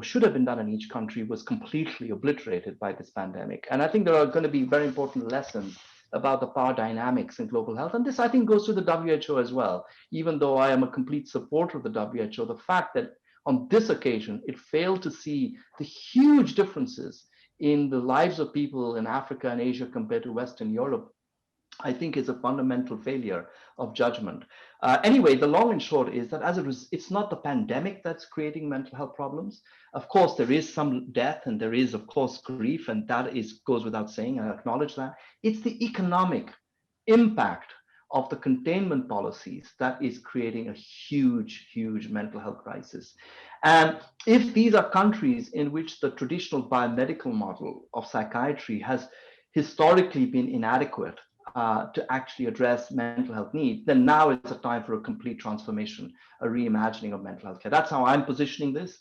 should have been done in each country was completely obliterated by this pandemic. And I think there are going to be very important lessons about the power dynamics in global health. And this, I think, goes to the WHO as well. Even though I am a complete supporter of the WHO, the fact that on this occasion, it failed to see the huge differences in the lives of people in Africa and Asia compared to Western Europe, I think is a fundamental failure of judgment. Anyway, the long and short is that it's not the pandemic that's creating mental health problems. Of course, there is some death and there is, of course, grief, and that goes without saying, and I acknowledge that. It's the economic impact of the containment policies that is creating a huge, huge mental health crisis. And if these are countries in which the traditional biomedical model of psychiatry has historically been inadequate to actually address mental health needs, then now it's a time for a complete transformation, a reimagining of mental health care. That's how I'm positioning this,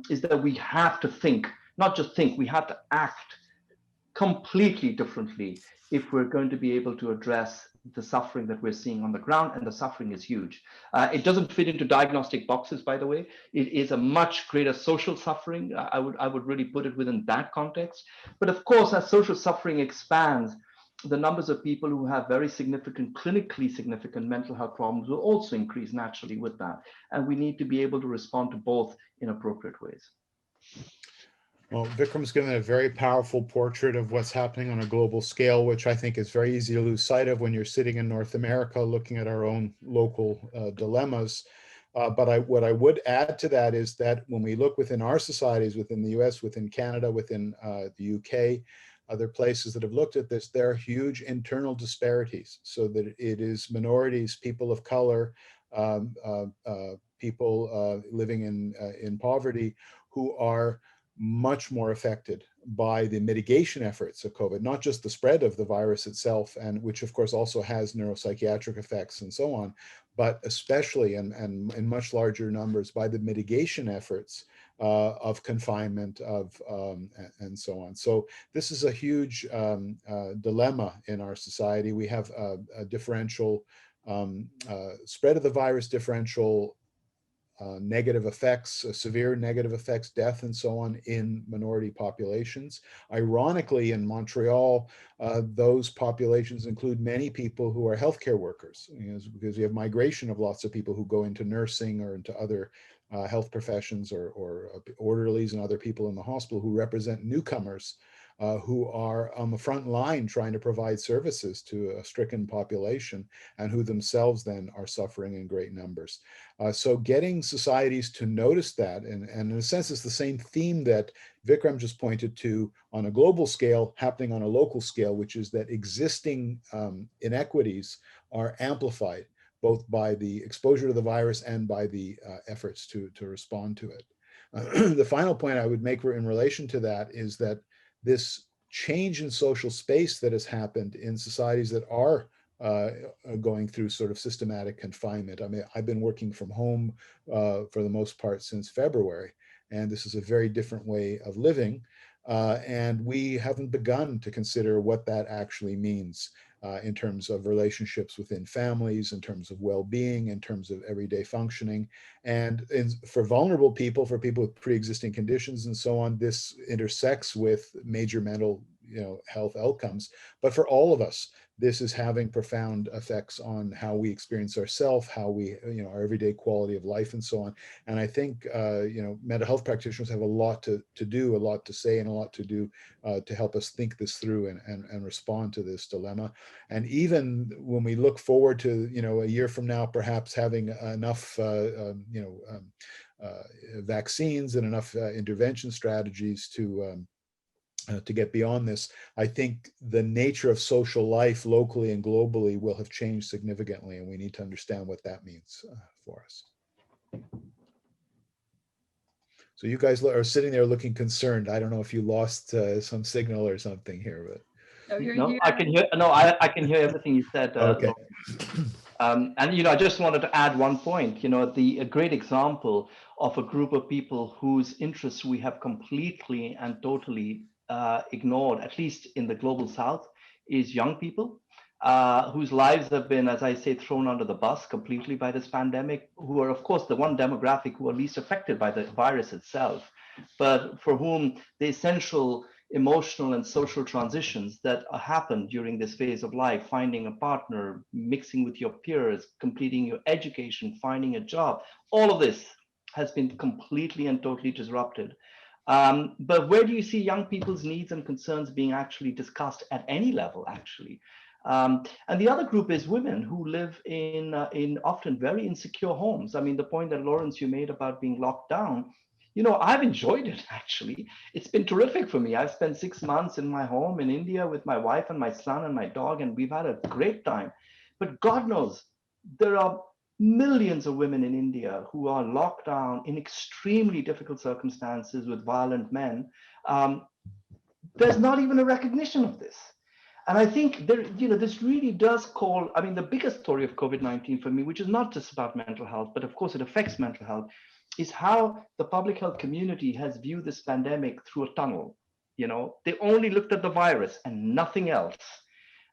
is that we have to think, not just think, we have to act completely differently if we're going to be able to address the suffering that we're seeing on the ground, and the suffering is huge. It doesn't fit into diagnostic boxes, by the way. It is a much greater social suffering. I would really put it within that context. But of course, as social suffering expands, the numbers of people who have very significant, clinically significant mental health problems will also increase naturally with that. And we need to be able to respond to both in appropriate ways. Well, Vikram's given a very powerful portrait of what's happening on a global scale, which I think is very easy to lose sight of when you're sitting in North America looking at our own local dilemmas. But what I would add to that is that when we look within our societies, within the US, within Canada, within the UK, other places that have looked at this, there are huge internal disparities, so that it is minorities, people of color, people living in poverty who are much more affected by the mitigation efforts of COVID, not just the spread of the virus itself, and which of course also has neuropsychiatric effects and so on, but especially and in much larger numbers by the mitigation efforts of confinement and so on. So this is a huge dilemma in our society. We have a differential spread of the virus, differential negative effects, severe negative effects, death, and so on in minority populations. Ironically, in Montreal, those populations include many people who are healthcare workers, because you have migration of lots of people who go into nursing or into other health professions, or orderlies and other people in the hospital who represent newcomers who are on the front line trying to provide services to a stricken population, and who themselves then are suffering in great numbers. So getting societies to notice that, and in a sense it's the same theme that Vikram just pointed to on a global scale, happening on a local scale, which is that existing inequities are amplified both by the exposure to the virus and by the efforts to respond to it. The final point I would make in relation to that is that this change in social space that has happened in societies that are going through sort of systematic confinement. I mean, I've been working from home for the most part since February, and this is a very different way of living. And we haven't begun to consider what that actually means in terms of relationships within families, in terms of well-being, in terms of everyday functioning. And for vulnerable people, for people with pre-existing conditions and so on, this intersects with major mental health outcomes. But for all of us, this is having profound effects on how we experience ourselves, how we, our everyday quality of life and so on. And I think, mental health practitioners have a lot to do, a lot to say, and a lot to do to help us think this through and respond to this dilemma. And even when we look forward to, a year from now, perhaps having enough, vaccines and enough intervention strategies to get beyond this, I think the nature of social life locally and globally will have changed significantly, and we need to understand what that means for us. So you guys are sitting there looking concerned. I don't know if you lost some signal or something here, but. No, I can hear. No, I can hear everything you said. Okay. And I just wanted to add one point. A great example of a group of people whose interests we have completely and totally ignored, at least in the global South, is young people whose lives have been, as I say, thrown under the bus completely by this pandemic, who are, of course, the one demographic who are least affected by the virus itself, but for whom the essential emotional and social transitions that happen during this phase of life, finding a partner, mixing with your peers, completing your education, finding a job, all of this has been completely and totally disrupted. But where do you see young people's needs and concerns being actually discussed at any level, actually? And the other group is women who live in often very insecure homes. I mean, the point that Laurence, you made about being locked down, I've enjoyed it, actually. It's been terrific for me. I've spent 6 months in my home in India with my wife and my son and my dog, and we've had a great time. But God knows, there are millions of women in India who are locked down in extremely difficult circumstances with violent men. There's not even a recognition of this. And I think this really does call, I mean, the biggest story of COVID-19 for me, which is not just about mental health, but of course it affects mental health, is how the public health community has viewed this pandemic through a tunnel. They only looked at the virus and nothing else.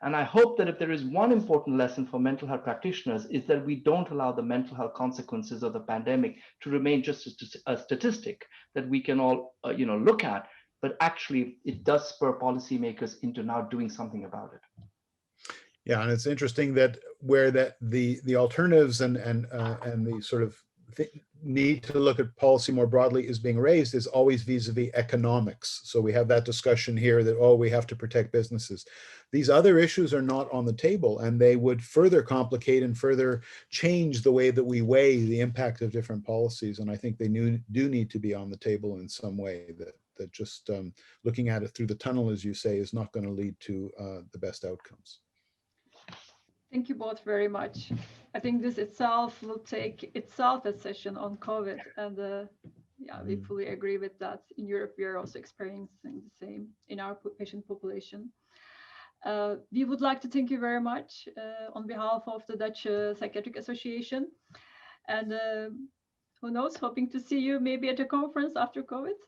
And I hope that if there is one important lesson for mental health practitioners, is that we don't allow the mental health consequences of the pandemic to remain just a statistic that we can all look at, but actually it does spur policymakers into now doing something about it. Yeah, and it's interesting that where the alternatives and the sort of need to look at policy more broadly is being raised is always vis-a-vis economics. So we have that discussion here that, oh, we have to protect businesses. These other issues are not on the table, and they would further complicate and further change the way that we weigh the impact of different policies. And I think they do need to be on the table in some way, that just looking at it through the tunnel, as you say, is not going to lead to the best outcomes. Thank you both very much. I think this itself will take itself a session on COVID, and yeah, we fully agree with that. In Europe, we are also experiencing the same in our patient population. We would like to thank you very much on behalf of the Dutch Psychiatric Association, and who knows, hoping to see you maybe at a conference after COVID.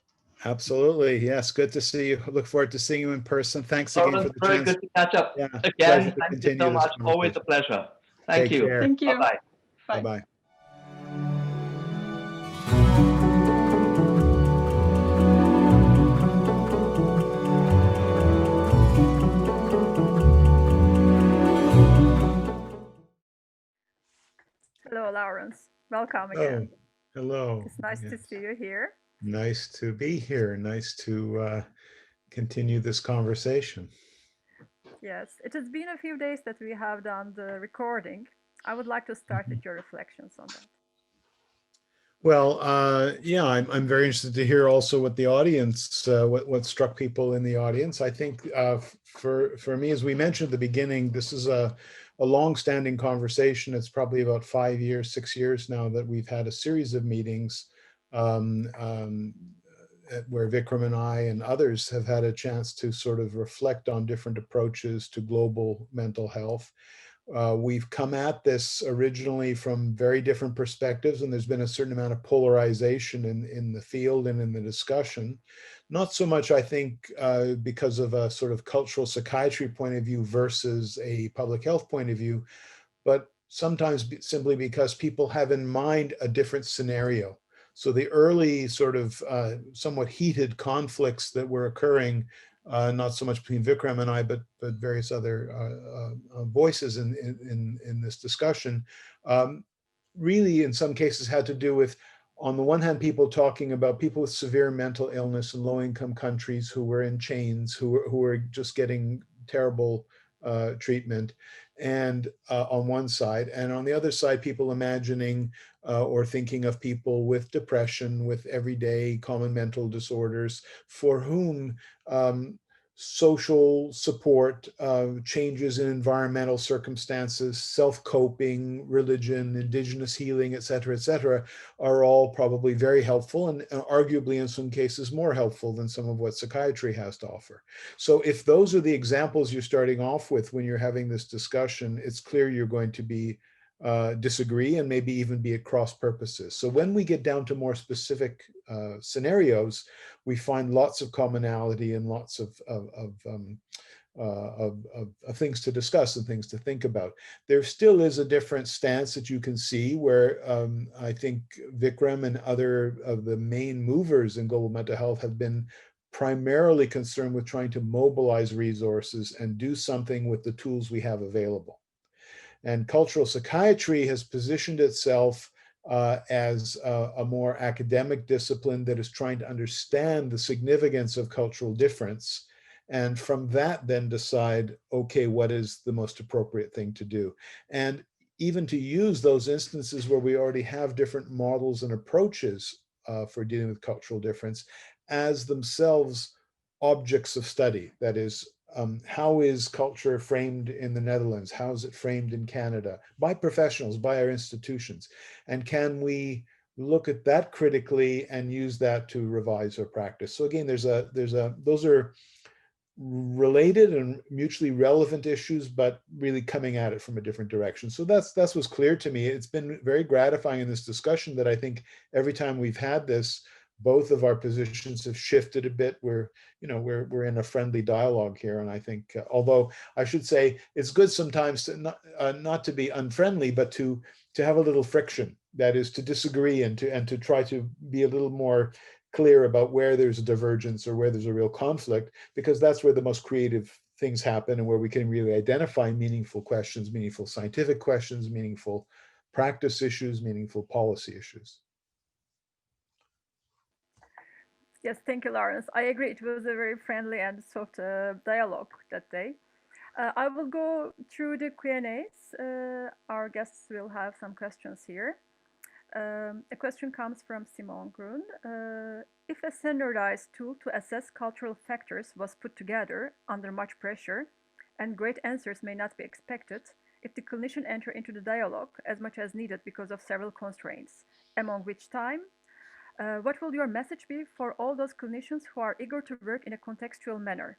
Absolutely. Yes. Good to see you. Look forward to seeing you in person. Thanks again for the very chance. good to catch up. Yeah, Again, thank you so much. Always a pleasure. Thank you. Care. Thank you. Bye-bye. Bye. Bye-bye. Hello, Laurence. Welcome again. Oh, hello. It's nice to see you here. Nice to be here. Nice to continue this conversation. Yes, it has been a few days that we have done the recording. I would like to start with your reflections on that. Well, yeah, I'm very interested to hear also what the audience, what struck people in the audience. I think for me, as we mentioned at the beginning, this is a long-standing conversation. It's probably about 5 years, 6 years now that we've had a series of meetings where Vikram and I and others have had a chance to sort of reflect on different approaches to global mental health. We've come at this originally from very different perspectives, and there's been a certain amount of polarization in the field and in the discussion. Not so much, I think, because of a sort of cultural psychiatry point of view versus a public health point of view, but sometimes simply because people have in mind a different scenario. So the early sort of somewhat heated conflicts that were occurring, not so much between Vikram and I, but various other voices in this discussion, really in some cases had to do with, on the one hand, people talking about people with severe mental illness in low-income countries who were in chains, who were just getting terrible treatment, and on one side, and on the other side, people imagining or thinking of people with depression, with everyday common mental disorders, for whom social support, changes in environmental circumstances, self-coping, religion, indigenous healing, et cetera, are all probably very helpful, and arguably in some cases more helpful than some of what psychiatry has to offer. So if those are the examples you're starting off with when you're having this discussion, it's clear you're going to be disagree and maybe even be at cross purposes. So when we get down to more specific scenarios, we find lots of commonality and lots of things to discuss and things to think about. There still is a different stance that you can see where I think Vikram and other of the main movers in global mental health have been primarily concerned with trying to mobilize resources and do something with the tools we have available. And cultural psychiatry has positioned itself as a more academic discipline that is trying to understand the significance of cultural difference, and from that then decide, okay, what is the most appropriate thing to do? And even to use those instances where we already have different models and approaches for dealing with cultural difference as themselves objects of study. That is, how is culture framed in the Netherlands? How is it framed in Canada? By professionals, by our institutions. And can we look at that critically and use that to revise our practice? So again, those are related and mutually relevant issues, but really coming at it from a different direction. So that's what's clear to me. It's been very gratifying in this discussion that I think every time we've had this, both of our positions have shifted a bit. We're in a friendly dialogue here, and I think, although I should say it's good sometimes to not to be unfriendly, but to have a little friction. That is, to disagree and to try to be a little more clear about where there's a divergence or where there's a real conflict, because that's where the most creative things happen and where we can really identify meaningful questions, meaningful scientific questions, meaningful practice issues, meaningful policy issues. Yes, thank you, Laurence. I agree. It was a very friendly and soft dialogue that day. I will go through the Q&As. Our guests will have some questions here. A question comes from Simon Grun. If a standardized tool to assess cultural factors was put together under much pressure, and great answers may not be expected, if the clinician enter into the dialogue as much as needed because of several constraints, among which time, what will your message be for all those clinicians who are eager to work in a contextual manner?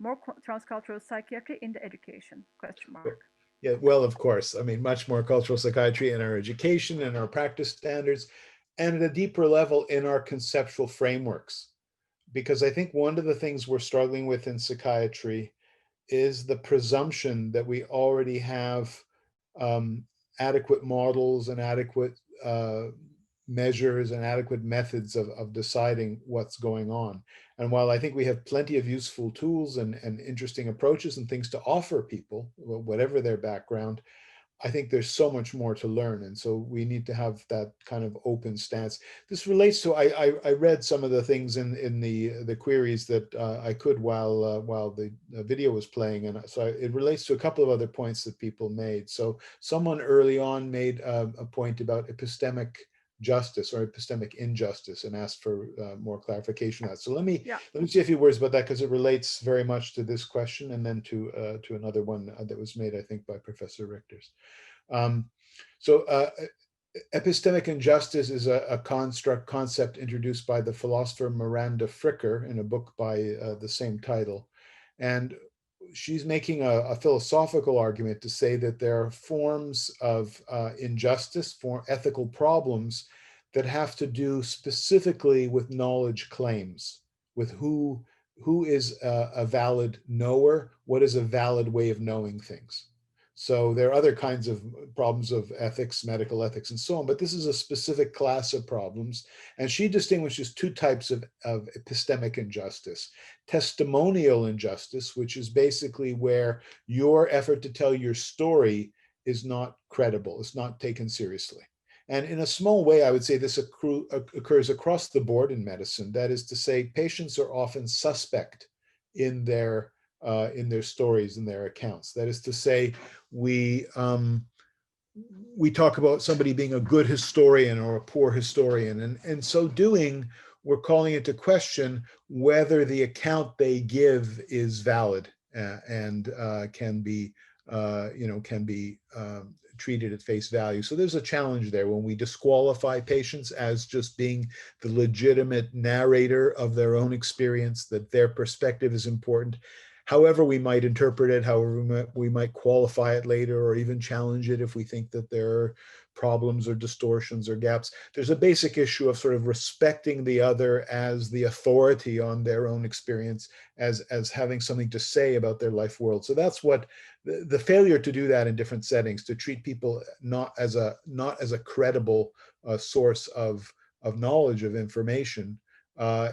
More transcultural psychiatry in the education, question mark. Yeah, well, of course. I mean, much more cultural psychiatry in our education and our practice standards, and at a deeper level in our conceptual frameworks. Because I think one of the things we're struggling with in psychiatry is the presumption that we already have adequate models and adequate measures and adequate methods of deciding what's going on. And while I think we have plenty of useful tools and interesting approaches and things to offer people, whatever their background, I think there's so much more to learn. And so we need to have that kind of open stance. This relates to, I read some of the things in the queries that I could while the video was playing. And so it relates to a couple of other points that people made. So someone early on made a point about epistemic justice or epistemic injustice and asked for more clarification on that. So let me say a few words about that, because it relates very much to this question and then to another one that was made, I think, by Professor Richters. Epistemic injustice is a concept introduced by the philosopher Miranda Fricker in a book by the same title. And she's making a philosophical argument to say that there are forms of injustice, for ethical problems that have to do specifically with knowledge claims, with who is a valid knower, what is a valid way of knowing things. So there are other kinds of problems of ethics, medical ethics, and so on, but this is a specific class of problems. And she distinguishes two types of epistemic injustice. Testimonial injustice, which is basically where your effort to tell your story is not credible, it's not taken seriously. And in a small way, I would say this occurs across the board in medicine. That is to say, patients are often suspect in their stories, in their accounts. That is to say, we talk about somebody being a good historian or a poor historian, and in so doing, we're calling into question whether the account they give is valid and can be treated at face value. So there's a challenge there when we disqualify patients as just being the legitimate narrator of their own experience, that their perspective is important. However we might interpret it, however we might qualify it later, or even challenge it if we think that there are problems or distortions or gaps. There's a basic issue of sort of respecting the other as the authority on their own experience, as having something to say about their life world. So that's what the failure to do that in different settings, to treat people not as a credible source of knowledge, of information,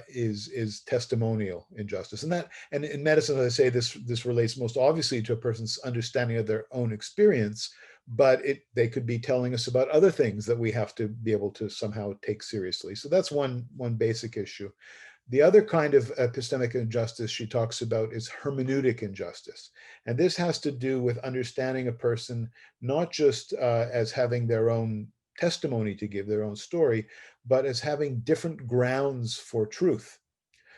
is testimonial injustice. And in medicine, as I say, this relates most obviously to a person's understanding of their own experience, but they could be telling us about other things that we have to be able to somehow take seriously. So that's one basic issue. The other kind of epistemic injustice she talks about is hermeneutic injustice. And this has to do with understanding a person not just as having their own testimony to give, their own story, but as having different grounds for truth.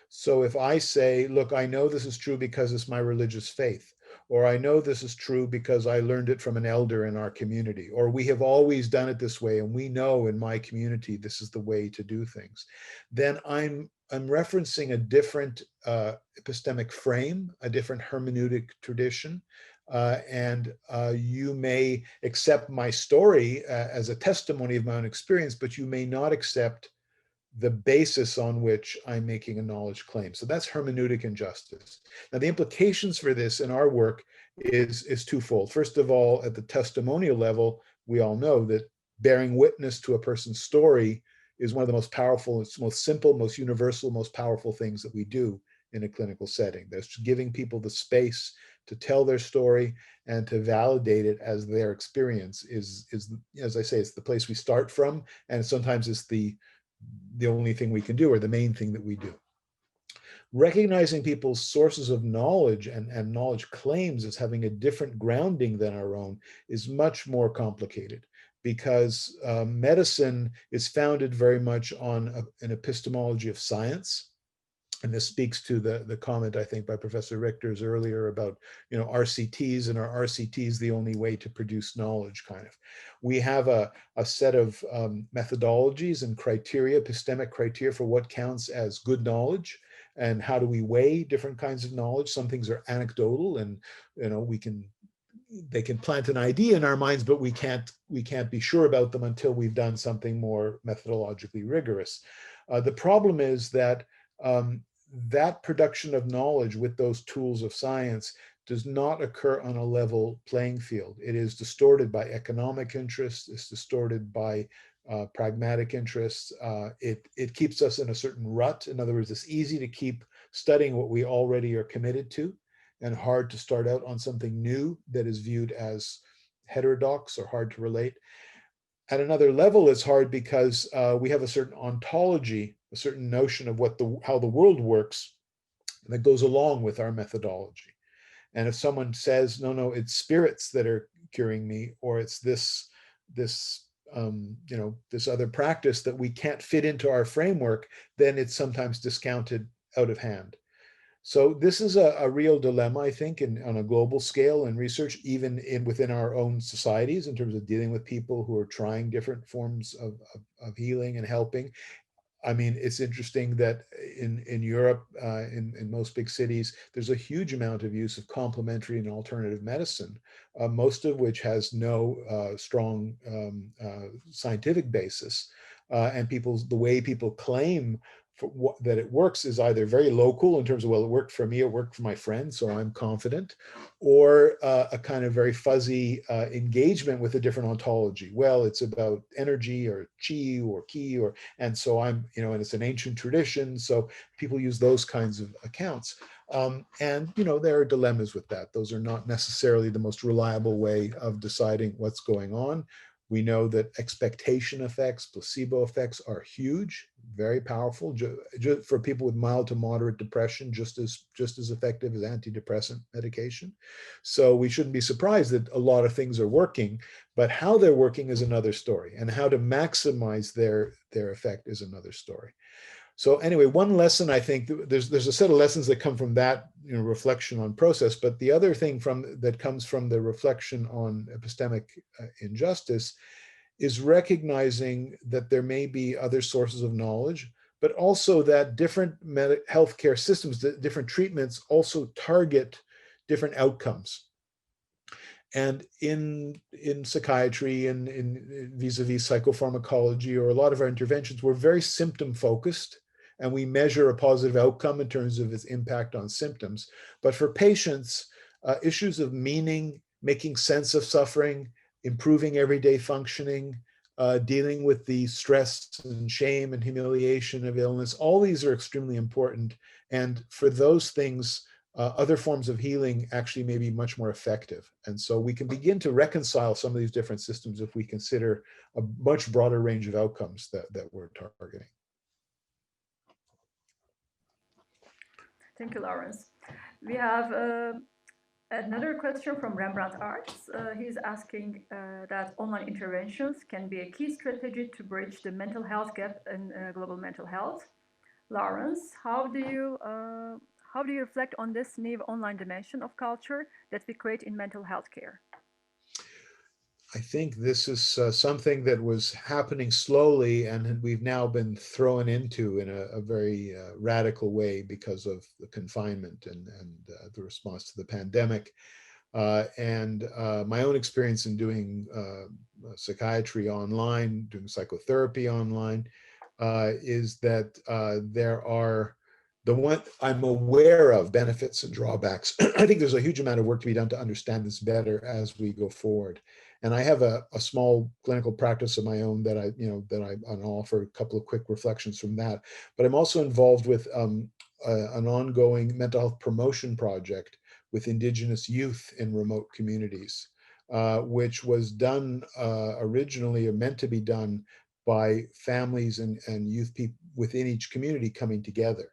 So if I say, look, I know this is true because it's my religious faith, or I know this is true because I learned it from an elder in our community, or we have always done it this way, and we know in my community this is the way to do things, then I'm referencing a different epistemic frame, a different hermeneutic tradition, and you may accept my story as a testimony of my own experience, but you may not accept the basis on which I'm making a knowledge claim. So that's hermeneutic injustice. Now, the implications for this in our work is twofold. First of all, at the testimonial level, we all know that bearing witness to a person's story is one of the most powerful, it's most simple, most universal, most powerful things that we do in a clinical setting. That's giving people the space to tell their story and to validate it as their experience is, as I say, it's the place we start from, and sometimes it's the only thing we can do, or the main thing that we do. Recognizing people's sources of knowledge and knowledge claims as having a different grounding than our own is much more complicated, because medicine is founded very much on an epistemology of science. And this speaks to the comment, I think, by Professor Richter's earlier about, RCTs, and are RCTs the only way to produce knowledge, kind of. We have a set of methodologies and criteria, epistemic criteria for what counts as good knowledge, and how do we weigh different kinds of knowledge. Some things are anecdotal, and they can plant an idea in our minds, but we can't be sure about them until we've done something more methodologically rigorous. The problem is that that production of knowledge with those tools of science does not occur on a level playing field. It is distorted by economic interests. It's distorted by pragmatic interests. It keeps us in a certain rut. In other words, it's easy to keep studying what we already are committed to, and hard to start out on something new that is viewed as heterodox or hard to relate. At another level, it's hard because we have a certain ontology, a certain notion of how the world works that goes along with our methodology. And if someone says, no, it's spirits that are curing me, or it's this other practice that we can't fit into our framework, then it's sometimes discounted out of hand. So this is a real dilemma, I think, on a global scale in research, even within our own societies, in terms of dealing with people who are trying different forms of healing and helping. I mean, it's interesting that in Europe, in most big cities, there's a huge amount of use of complementary and alternative medicine, most of which has no strong scientific basis. And the way people claim that it works is either very local in terms of, well, it worked for me, it worked for my friend, so I'm confident, or a kind of very fuzzy engagement with a different ontology. Well, it's about energy or chi or ki, and so and it's an ancient tradition, so people use those kinds of accounts. And there are dilemmas with that. Those are not necessarily the most reliable way of deciding what's going on. We know that expectation effects, placebo effects are huge, very powerful. For people with mild to moderate depression, just as effective as antidepressant medication. So we shouldn't be surprised that a lot of things are working, but how they're working is another story, and how to maximize their effect is another story. So anyway, one lesson, I think, there's a set of lessons that come from that reflection on process, but the other thing that comes from the reflection on epistemic injustice is recognizing that there may be other sources of knowledge, but also that different healthcare systems, different treatments also target different outcomes. And in psychiatry and in vis-a-vis psychopharmacology, or a lot of our interventions, we're very symptom focused, and we measure a positive outcome in terms of its impact on symptoms. But for patients, issues of meaning, making sense of suffering, improving everyday functioning, dealing with the stress and shame and humiliation of illness, all these are extremely important. And for those things, other forms of healing actually may be much more effective. And so we can begin to reconcile some of these different systems if we consider a much broader range of outcomes that we're targeting. Thank you, Laurence. We have another question from Rembrandt Arts. He's asking that online interventions can be a key strategy to bridge the mental health gap in global mental health. Laurence, how do you reflect on this new online dimension of culture that we create in mental health care? I think this is something that was happening slowly, and we've now been thrown into in a very radical way because of the confinement and the response to the pandemic. And my own experience in doing psychiatry online, doing psychotherapy online, is that there are the one I'm aware of benefits and drawbacks. I think there's a huge amount of work to be done to understand this better as we go forward. And I have a small clinical practice of my own that I'll offer a couple of quick reflections from that. But I'm also involved with an ongoing mental health promotion project with Indigenous youth in remote communities, which was done originally, or meant to be done, by families and youth people within each community coming together.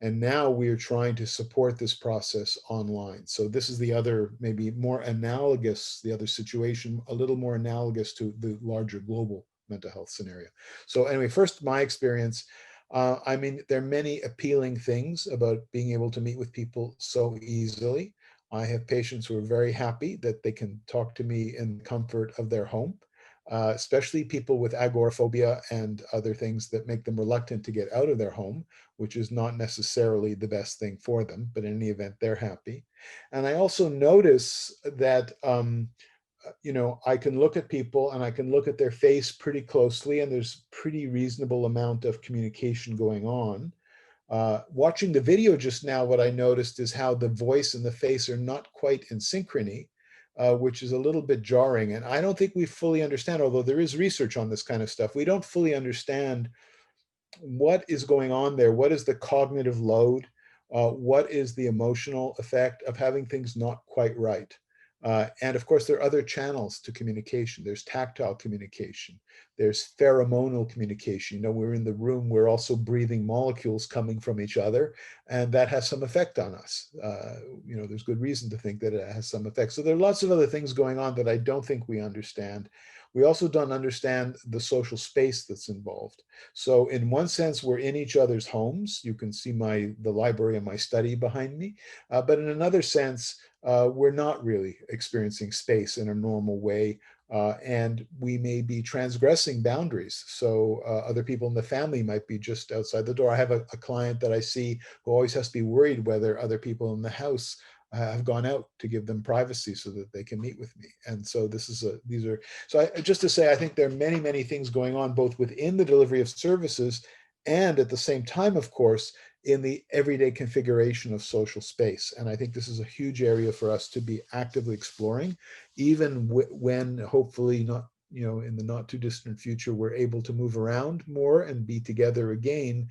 And now we are trying to support this process online. So this is the other, maybe more analogous, the other situation, a little more analogous to the larger global mental health scenario. So anyway, first, my experience. I mean, there are many appealing things about being able to meet with people so easily. I have patients who are very happy that they can talk to me in the comfort of their home. Especially people with agoraphobia and other things that make them reluctant to get out of their home, which is not necessarily the best thing for them, but in any event, they're happy. And I also notice that, I can look at people and I can look at their face pretty closely, and there's pretty reasonable amount of communication going on. Watching the video just now, what I noticed is how the voice and the face are not quite in synchrony, which is a little bit jarring. And I don't think we fully understand, although there is research on this kind of stuff, we don't fully understand what is going on there. What is the cognitive load? What is the emotional effect of having things not quite right? And of course, there are other channels to communication. There's tactile communication. There's pheromonal communication. We're in the room, we're also breathing molecules coming from each other, and that has some effect on us. There's good reason to think that it has some effect. So there are lots of other things going on that I don't think we understand. We also don't understand the social space that's involved. So in one sense, we're in each other's homes. You can see the library and my study behind me. But in another sense, we're not really experiencing space in a normal way. And we may be transgressing boundaries. So other people in the family might be just outside the door. I have a client that I see who always has to be worried whether other people in the house have gone out to give them privacy so that they can meet with me. And so just to say, I think there are many, many things going on both within the delivery of services and at the same time, of course, in the everyday configuration of social space. And I think this is a huge area for us to be actively exploring, even when hopefully not, in the not too distant future, we're able to move around more and be together again.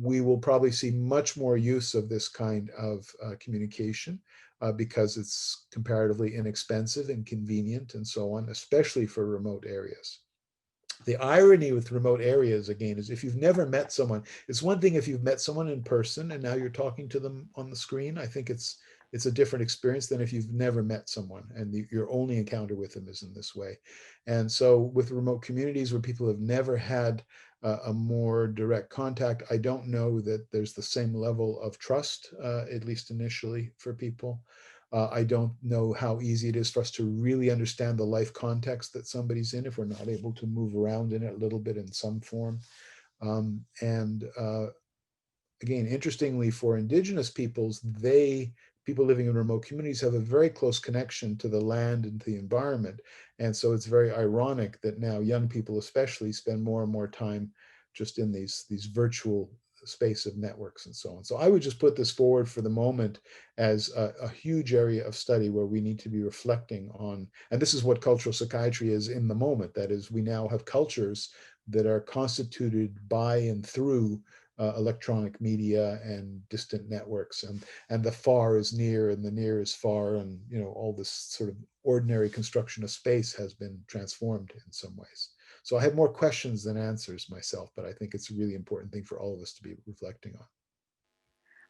We will probably see much more use of this kind of communication because it's comparatively inexpensive and convenient and so on, especially for remote areas. The irony with remote areas, again, is if you've never met someone, it's one thing if you've met someone in person and now you're talking to them on the screen. I think it's a different experience than if you've never met someone and your only encounter with them is in this way. And so with remote communities where people have never had a more direct contact, I don't know that there's the same level of trust, at least initially, for people. I don't know how easy it is for us to really understand the life context that somebody's in if we're not able to move around in it a little bit in some form. Again, interestingly, for Indigenous peoples, people living in remote communities have a very close connection to the land and to the environment. And so it's very ironic that now young people especially spend more and more time just in these virtual space of networks and so on. So I would just put this forward for the moment as a huge area of study where we need to be reflecting on, and this is what cultural psychiatry is in the moment. That is, we now have cultures that are constituted by and through electronic media and distant networks, and the far is near and the near is far, and all this sort of ordinary construction of space has been transformed in some ways. So I have more questions than answers myself, but I think it's a really important thing for all of us to be reflecting on.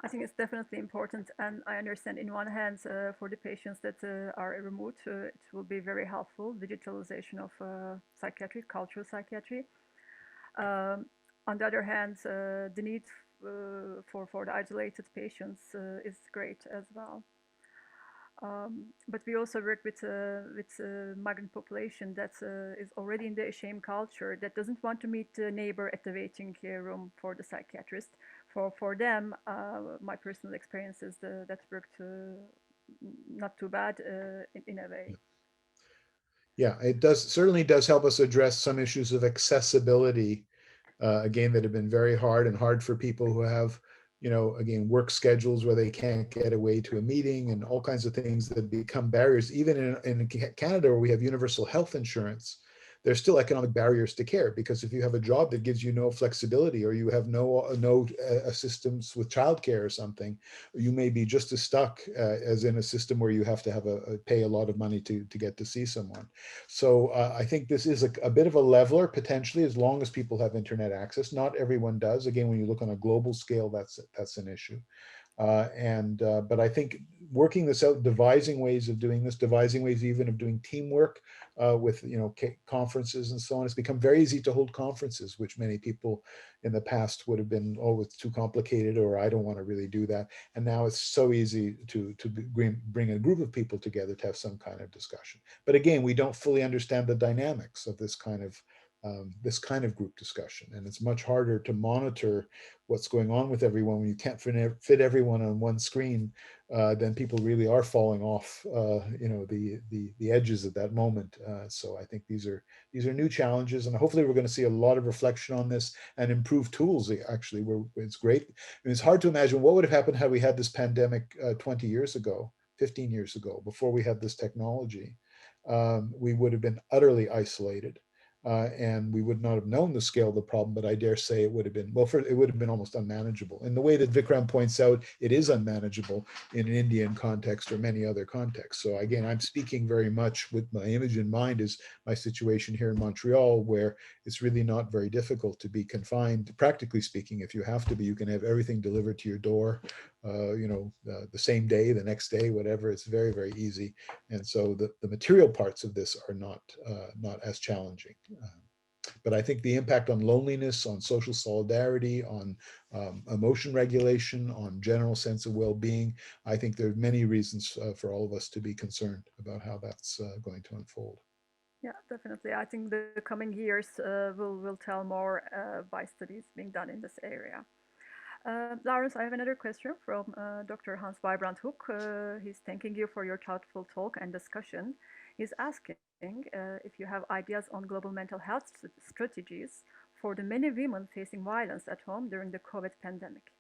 I think it's definitely important, and I understand in one hand for the patients that are remote, it will be very helpful, digitalization of psychiatry, cultural psychiatry. On the other hand, the need for the isolated patients is great as well. But we also work with migrant population that is already in the shame culture, that doesn't want to meet the neighbor at the waiting room for the psychiatrist. For them, my personal experience is that worked not too bad in a way. Yeah, it certainly does help us address some issues of accessibility again, that have been very hard, and hard for people who have, again, work schedules where they can't get away to a meeting, and all kinds of things that become barriers. Even in Canada, where we have universal health insurance, there's still economic barriers to care, because if you have a job that gives you no flexibility, or you have no assistance with childcare or something, you may be just as stuck as in a system where you have to pay a lot of money to get to see someone. So I think this is a bit of a leveler potentially, as long as people have internet access. Not everyone does. Again, when you look on a global scale, that's an issue. But I think working this out, devising ways of doing this, devising ways even of doing teamwork with conferences and so on. It's become very easy to hold conferences, which many people in the past would have been, oh, it's too complicated, or I don't want to really do that. And now it's so easy to bring a group of people together to have some kind of discussion. But again, we don't fully understand the dynamics of this kind of group discussion, and it's much harder to monitor what's going on with everyone when you can't fit everyone on one screen. Then people really are falling off, the edges at that moment. So I think these are new challenges, and hopefully we're going to see a lot of reflection on this and improved tools. Actually, it's great. I mean, it's hard to imagine what would have happened had we had this pandemic 20 years ago, 15 years ago, before we had this technology. We would have been utterly isolated. And we would not have known the scale of the problem, but I dare say it would have been, it would have been almost unmanageable. In the way that Vikram points out, it is unmanageable in an Indian context or many other contexts. So again, I'm speaking very much with my image in mind is my situation here in Montreal, where it's really not very difficult to be confined. Practically speaking, if you have to be, you can have everything delivered to your door, the same day, the next day, whatever. It's very, very easy. And so the material parts of this are not as challenging. But I think the impact on loneliness, on social solidarity, on emotion regulation, on general sense of well-being, I think there are many reasons for all of us to be concerned about how that's going to unfold. Yeah, definitely. I think the coming years will tell more by studies being done in this area. Laurence, I have another question from Dr. Hans Weibrand Hook. He's thanking you for your thoughtful talk and discussion. He's asking if you have ideas on global mental health strategies for the many women facing violence at home during the COVID pandemic.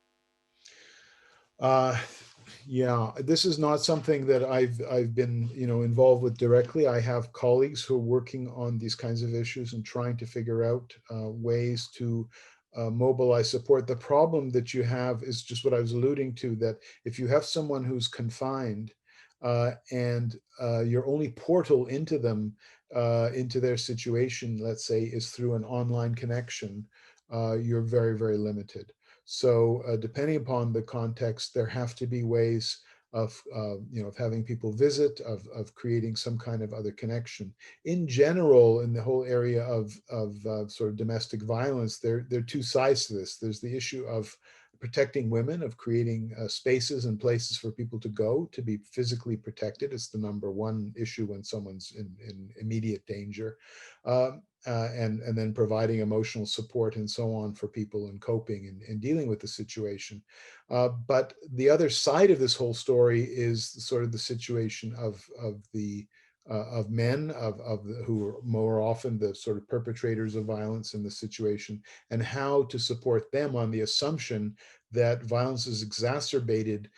Yeah, this is not something that I've been involved with directly. I have colleagues who are working on these kinds of issues and trying to figure out ways to mobilize support. The problem that you have is just what I was alluding to, that if you have someone who's confined and your only portal into them, into their situation, let's say, is through an online connection, you're very, very limited. So depending upon the context, there have to be ways of having people visit, of creating some kind of other connection. In general, in the whole area of sort of domestic violence, there are two sides to this. There's the issue of protecting women, of creating spaces and places for people to go to be physically protected. It's the number one issue when someone's in immediate danger. And then providing emotional support and so on for people in coping and dealing with the situation. But the other side of this whole story is sort of the situation of men, who are more often the sort of perpetrators of violence in the situation, and how to support them on the assumption that violence is exacerbated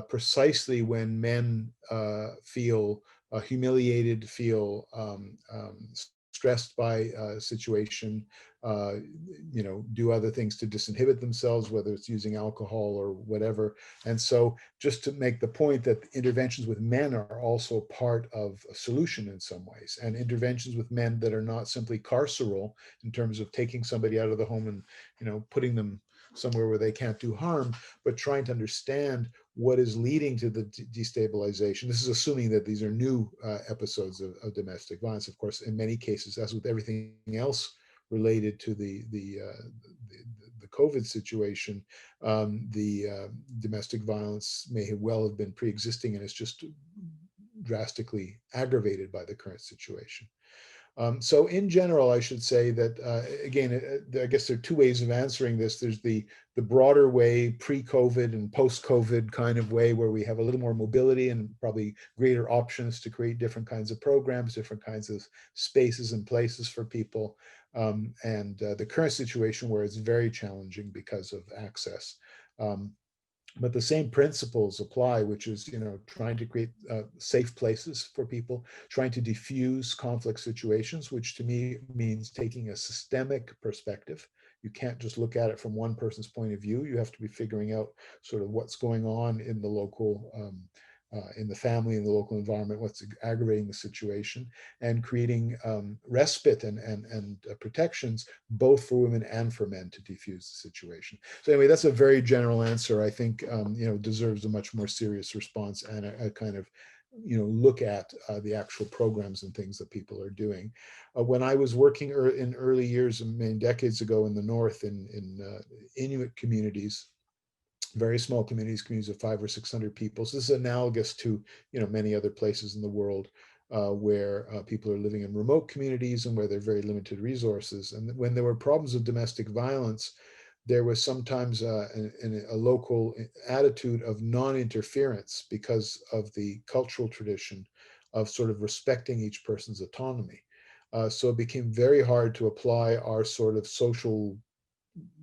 precisely when men feel humiliated, feel stressed by a situation, do other things to disinhibit themselves, whether it's using alcohol or whatever. And so just to make the point that interventions with men are also part of a solution in some ways, and interventions with men that are not simply carceral in terms of taking somebody out of the home and putting them somewhere where they can't do harm, but trying to understand what is leading to the destabilization. This is assuming that these are new episodes of domestic violence. Of course, in many cases, as with everything else related to the COVID situation, the domestic violence may well have been pre-existing, and it's just drastically aggravated by the current situation. So in general, I should say that, again, I guess there are two ways of answering this. There's the broader way, pre-COVID and post-COVID kind of way, where we have a little more mobility and probably greater options to create different kinds of programs, different kinds of spaces and places for people. and the current situation where it's very challenging because of access. But the same principles apply, which is, trying to create safe places for people, trying to diffuse conflict situations, which to me means taking a systemic perspective. You can't just look at it from one person's point of view. You have to be figuring out sort of what's going on in the local, in the family, in the local environment, what's aggravating the situation, and creating respite and protections both for women and for men to diffuse the situation. So anyway, that's a very general answer. I think deserves a much more serious response and a kind of look at the actual programs and things that people are doing. When I was working in early years, many decades ago in the north in Inuit communities, very small communities of 500 or 600 people. So this is analogous to many other places in the world where people are living in remote communities and where there are very limited resources. And when there were problems of domestic violence, there was sometimes a local attitude of non-interference because of the cultural tradition of sort of respecting each person's autonomy. So it became very hard to apply our sort of social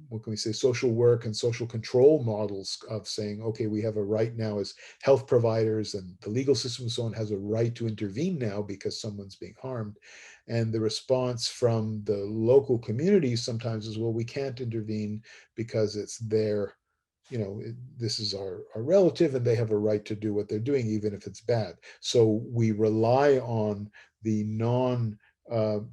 work and social control models of saying, okay, we have a right now as health providers, and the legal system and so on has a right to intervene now because someone's being harmed. And the response from the local communities sometimes is, well, we can't intervene because it's their, this is our relative and they have a right to do what they're doing, even if it's bad. So we rely on the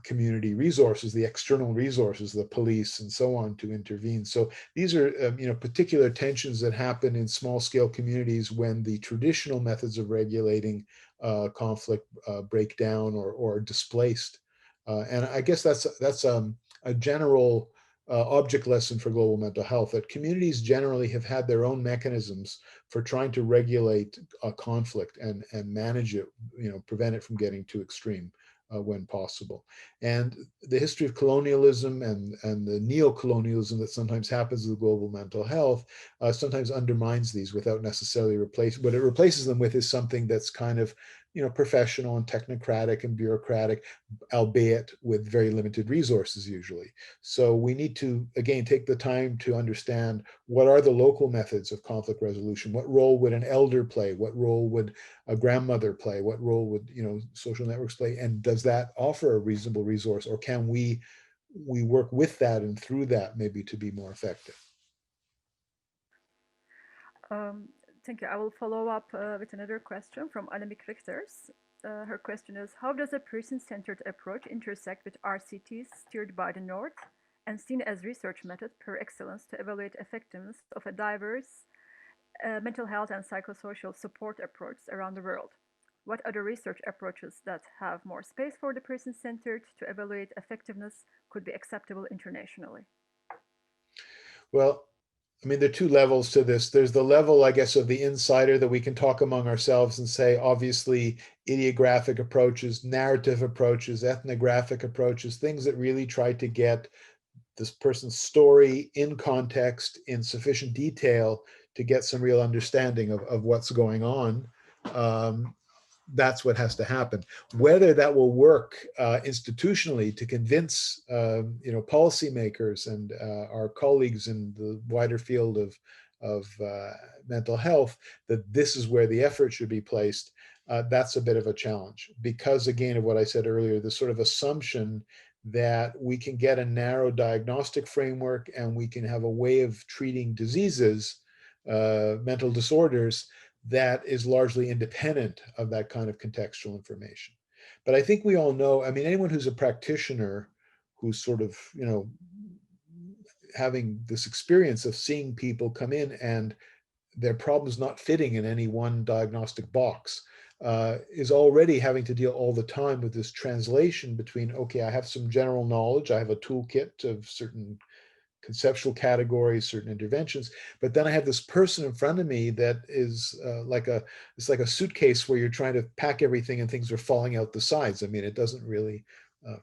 community resources, the external resources, the police and so on, to intervene. So these are particular tensions that happen in small scale communities when the traditional methods of regulating conflict break down or displaced. And I guess that's a general object lesson for global mental health, that communities generally have had their own mechanisms for trying to regulate conflict and manage it, prevent it from getting too extreme when possible. And the history of colonialism and the neo-colonialism that sometimes happens with global mental health sometimes undermines these without necessarily what it replaces them with is something that's kind of professional and technocratic and bureaucratic, albeit with very limited resources usually. So we need to, again, take the time to understand what are the local methods of conflict resolution. What role would an elder play? What role would a grandmother play? What role would social networks play? And does that offer a reasonable resource, or can we work with that and through that maybe to be more effective? Thank you. I will follow up with another question from Annemiek Richters. Her question is, how does a person-centered approach intersect with RCTs steered by the North and seen as research method per excellence to evaluate effectiveness of a diverse mental health and psychosocial support approach around the world? What other research approaches that have more space for the person-centered to evaluate effectiveness could be acceptable internationally? Well, I mean, there are two levels to this. There's the level, I guess, of the insider that we can talk among ourselves and say, obviously, ideographic approaches, narrative approaches, ethnographic approaches, things that really try to get this person's story in context, in sufficient detail to get some real understanding of what's going on. That's what has to happen. Whether that will work institutionally to convince policymakers and our colleagues in the wider field of mental health that this is where the effort should be placed, that's a bit of a challenge, because again, of what I said earlier, the sort of assumption that we can get a narrow diagnostic framework and we can have a way of treating diseases, mental disorders, that is largely independent of that kind of contextual information. But I think we all know, I mean, anyone who's a practitioner who's sort of, having this experience of seeing people come in and their problems not fitting in any one diagnostic box, is already having to deal all the time with this translation between, okay, I have some general knowledge, I have a toolkit of certain conceptual categories, certain interventions, but then I have this person in front of me that is it's like a suitcase where you're trying to pack everything and things are falling out the sides. I mean, it doesn't really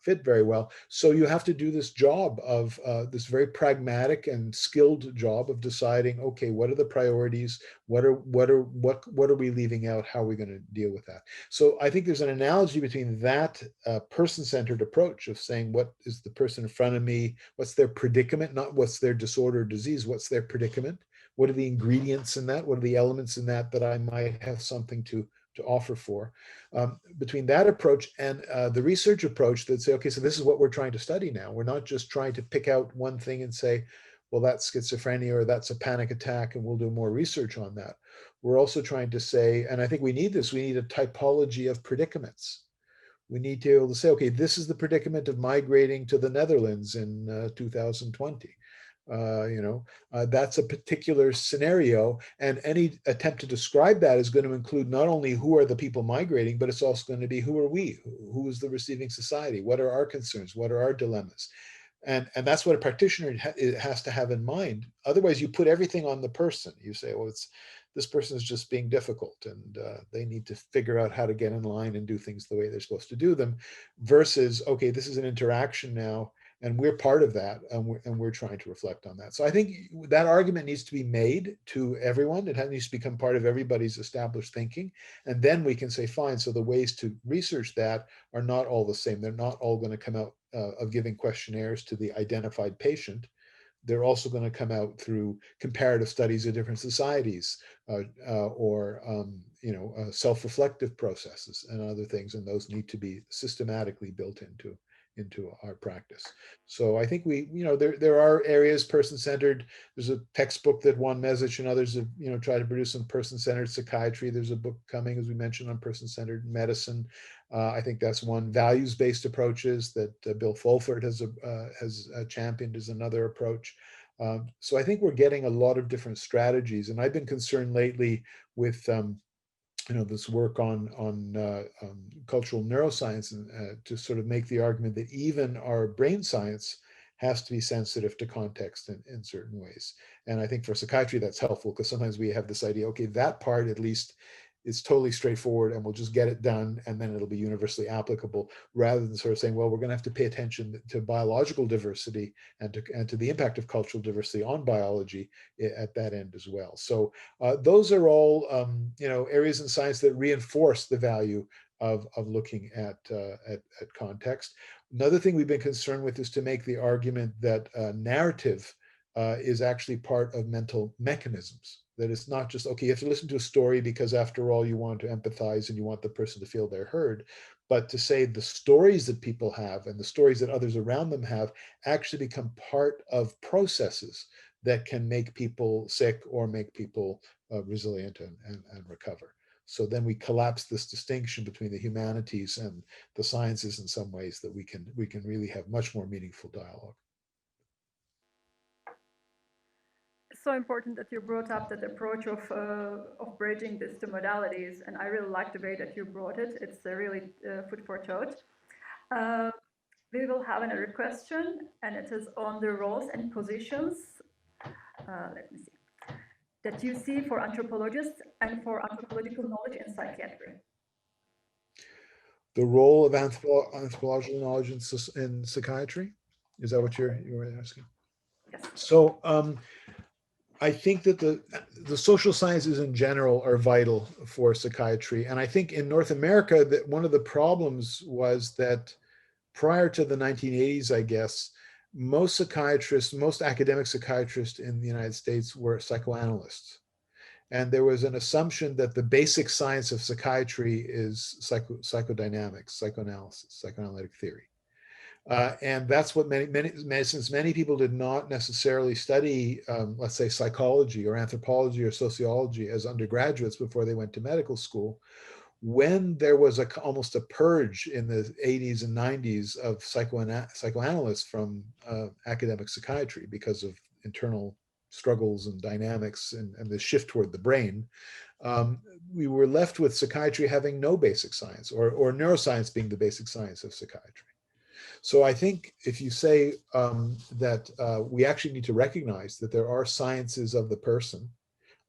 fit very well. So you have to do this job of this very pragmatic and skilled job of deciding, okay, what are the priorities? What are we leaving out? How are we going to deal with that? So I think there's an analogy between that person-centered approach of saying, what is the person in front of me? What's their predicament? Not what's their disorder or disease, what's their predicament? What are the ingredients in that? What are the elements in that I might have something to offer for? Between that approach and the research approach that say, okay, so this is what we're trying to study now. We're not just trying to pick out one thing and say, well, that's schizophrenia or that's a panic attack, and we'll do more research on that. We're also trying to say, and I think we need this, we need a typology of predicaments. We need to be able to say, okay, this is the predicament of migrating to the Netherlands in 2020. That's a particular scenario, and any attempt to describe that is going to include not only who are the people migrating, but it's also going to be who are we, who is the receiving society, what are our concerns, what are our dilemmas, and that's what a practitioner has to have in mind. Otherwise, you put everything on the person. You say, well, this person is just being difficult, and they need to figure out how to get in line and do things the way they're supposed to do them, versus, okay, this is an interaction now, and we're part of that, and we're trying to reflect on that. So I think that argument needs to be made to everyone. It needs to become part of everybody's established thinking. And then we can say, fine, so the ways to research that are not all the same. They're not all going to come out of giving questionnaires to the identified patient. They're also going to come out through comparative studies of different societies or self-reflective processes and other things. And those need to be systematically built into our practice. So I think there are areas person-centered. There's a textbook that Juan Mesic and others have tried to produce on person-centered psychiatry. There's a book coming, as we mentioned, on person-centered medicine. I think that's one. Values-based approaches that Bill Fulford has championed is another approach. So I think we're getting a lot of different strategies, and I've been concerned lately with this work on cultural neuroscience, and to sort of make the argument that even our brain science has to be sensitive to context in certain ways. And I think for psychiatry, that's helpful, because sometimes we have this idea, okay, that part at least is totally straightforward and we'll just get it done and then it'll be universally applicable, rather than sort of saying, well, we're going to have to pay attention to biological diversity and to the impact of cultural diversity on biology at that end as well. So those are all areas in science that reinforce the value of looking at context. Another thing we've been concerned with is to make the argument that narrative is actually part of mental mechanisms. That it's not just, okay, you have to listen to a story because after all you want to empathize and you want the person to feel they're heard, but to say the stories that people have and the stories that others around them have actually become part of processes that can make people sick or make people resilient and recover. So then we collapse this distinction between the humanities and the sciences in some ways, that we can really have much more meaningful dialogue. So important that you brought up that approach of bridging these two modalities, and I really like the way that you brought it. It's really food for thought. We will have another question, and it is on the roles and positions. Let me see. That you see for anthropologists and for anthropological knowledge in psychiatry. The role of anthropological knowledge in psychiatry? Is that what you were asking? Yes. So I think that the social sciences in general are vital for psychiatry. And I think in North America, that one of the problems was that prior to the 1980s, I guess, most academic psychiatrists in the United States were psychoanalysts. And there was an assumption that the basic science of psychiatry is psychodynamics, psychoanalysis, psychoanalytic theory. And that's what since many people did not necessarily study, let's say, psychology or anthropology or sociology as undergraduates before they went to medical school, when there was almost a purge in the 80s and 90s of psychoanalysts from academic psychiatry because of internal struggles and dynamics and the shift toward the brain, we were left with psychiatry having no basic science, or neuroscience being the basic science of psychiatry. So I think if you say that we actually need to recognize that there are sciences of the person,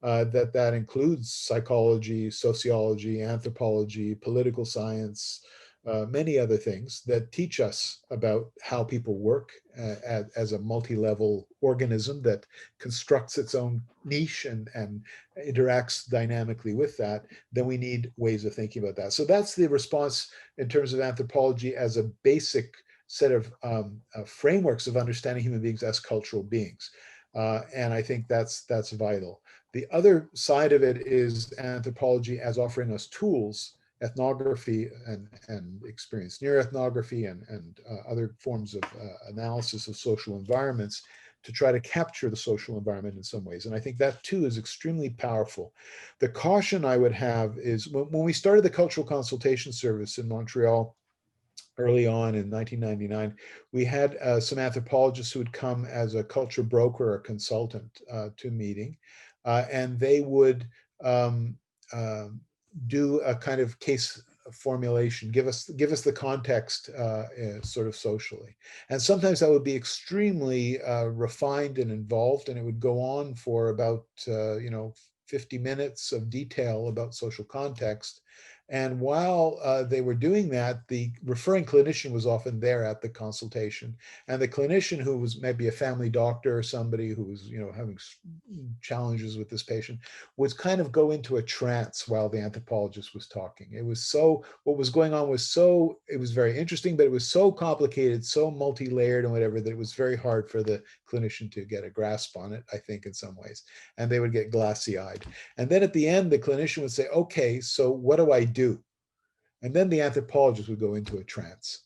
that includes psychology, sociology, anthropology, political science, many other things that teach us about how people work as a multi-level organism that constructs its own niche and interacts dynamically with that, then we need ways of thinking about that. So that's the response in terms of anthropology as a basic set of frameworks of understanding human beings as cultural beings. And I think that's vital. The other side of it is anthropology as offering us tools, ethnography and experience neuroethnography and other forms of analysis of social environments to try to capture the social environment in some ways. And I think that too is extremely powerful. The caution I would have is when we started the Cultural Consultation Service in Montreal early on in 1999, we had some anthropologists who would come as a culture broker or consultant to meeting, and they would do a kind of case formulation, give us the context sort of socially. And sometimes that would be extremely refined and involved, and it would go on for about 50 minutes of detail about social context. And while they were doing that, the referring clinician was often there at the consultation. And the clinician, who was maybe a family doctor or somebody who was, having challenges with this patient, would kind of go into a trance while the anthropologist was talking. It was what was going on was it was very interesting, but it was so complicated, so multi-layered and whatever, that it was very hard for the clinician to get a grasp on it, I think, in some ways. And they would get glassy-eyed. And then at the end, the clinician would say, okay, so what do I do? And then the anthropologist would go into a trance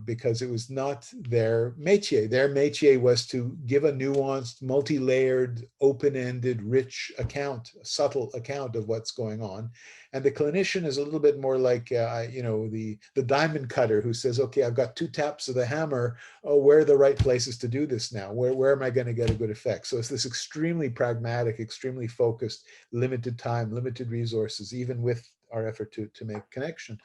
because it was not their métier. Their métier was to give a nuanced, multi-layered, open-ended, rich account, a subtle account of what's going on. And the clinician is a little bit more like, the diamond cutter who says, okay, I've got 2 taps of the hammer. Oh, where are the right places to do this now? Where am I going to get a good effect? So it's this extremely pragmatic, extremely focused, limited time, limited resources, even with our effort to make connection.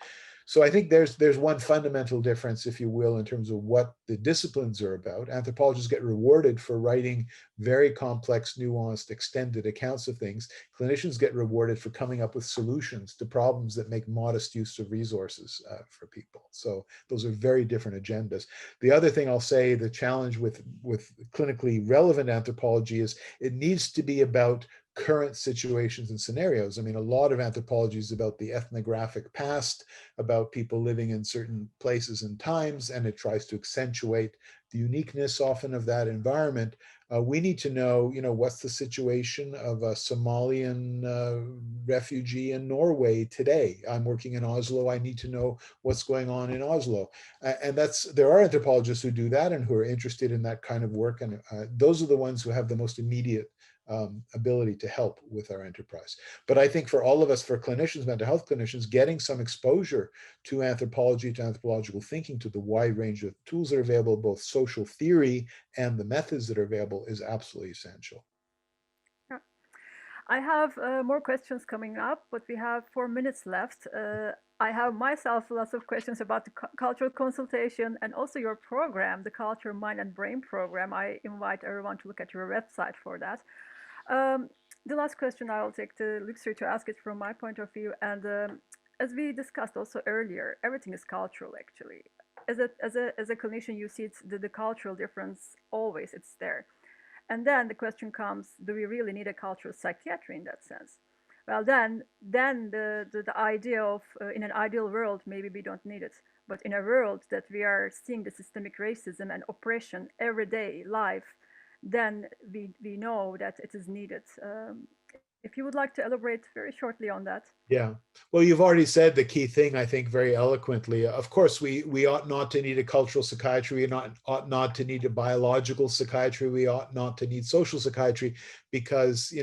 So I think there's one fundamental difference, if you will, in terms of what the disciplines are about. Anthropologists get rewarded for writing very complex, nuanced, extended accounts of things. Clinicians get rewarded for coming up with solutions to problems that make modest use of resources for people. So those are very different agendas. The other thing I'll say, the challenge with clinically relevant anthropology is it needs to be about current situations and scenarios. I mean, a lot of anthropology is about the ethnographic past, about people living in certain places and times, and it tries to accentuate the uniqueness often of that environment. We need to know, what's the situation of a Somalian refugee in Norway today. I'm working in Oslo. I need to know what's going on in Oslo. And there are anthropologists who do that and who are interested in that kind of work. And those are the ones who have the most immediate ability to help with our enterprise. But I think for all of us, for clinicians, mental health clinicians, getting some exposure to anthropology, to anthropological thinking, to the wide range of tools that are available, both social theory and the methods that are available, is absolutely essential. Yeah. I have more questions coming up, but we have 4 minutes left. I have myself lots of questions about the cultural consultation and also your program, the Culture, Mind and Brain program. I invite everyone to look at your website for that. The last question, I'll take the luxury to ask it from my point of view. And as we discussed also earlier, everything is cultural, actually. As a clinician, you see the cultural difference always, it's there. And then the question comes, do we really need a cultural psychiatry in that sense? Well, then the idea of, in an ideal world, maybe we don't need it. But in a world that we are seeing the systemic racism and oppression every day, live, then we know that it is needed. If you would like to elaborate very shortly on that. Yeah. Well, you've already said the key thing, I think, very eloquently. Of course, we ought not to need a cultural psychiatry. We ought not to need a biological psychiatry. We ought not to need social psychiatry because,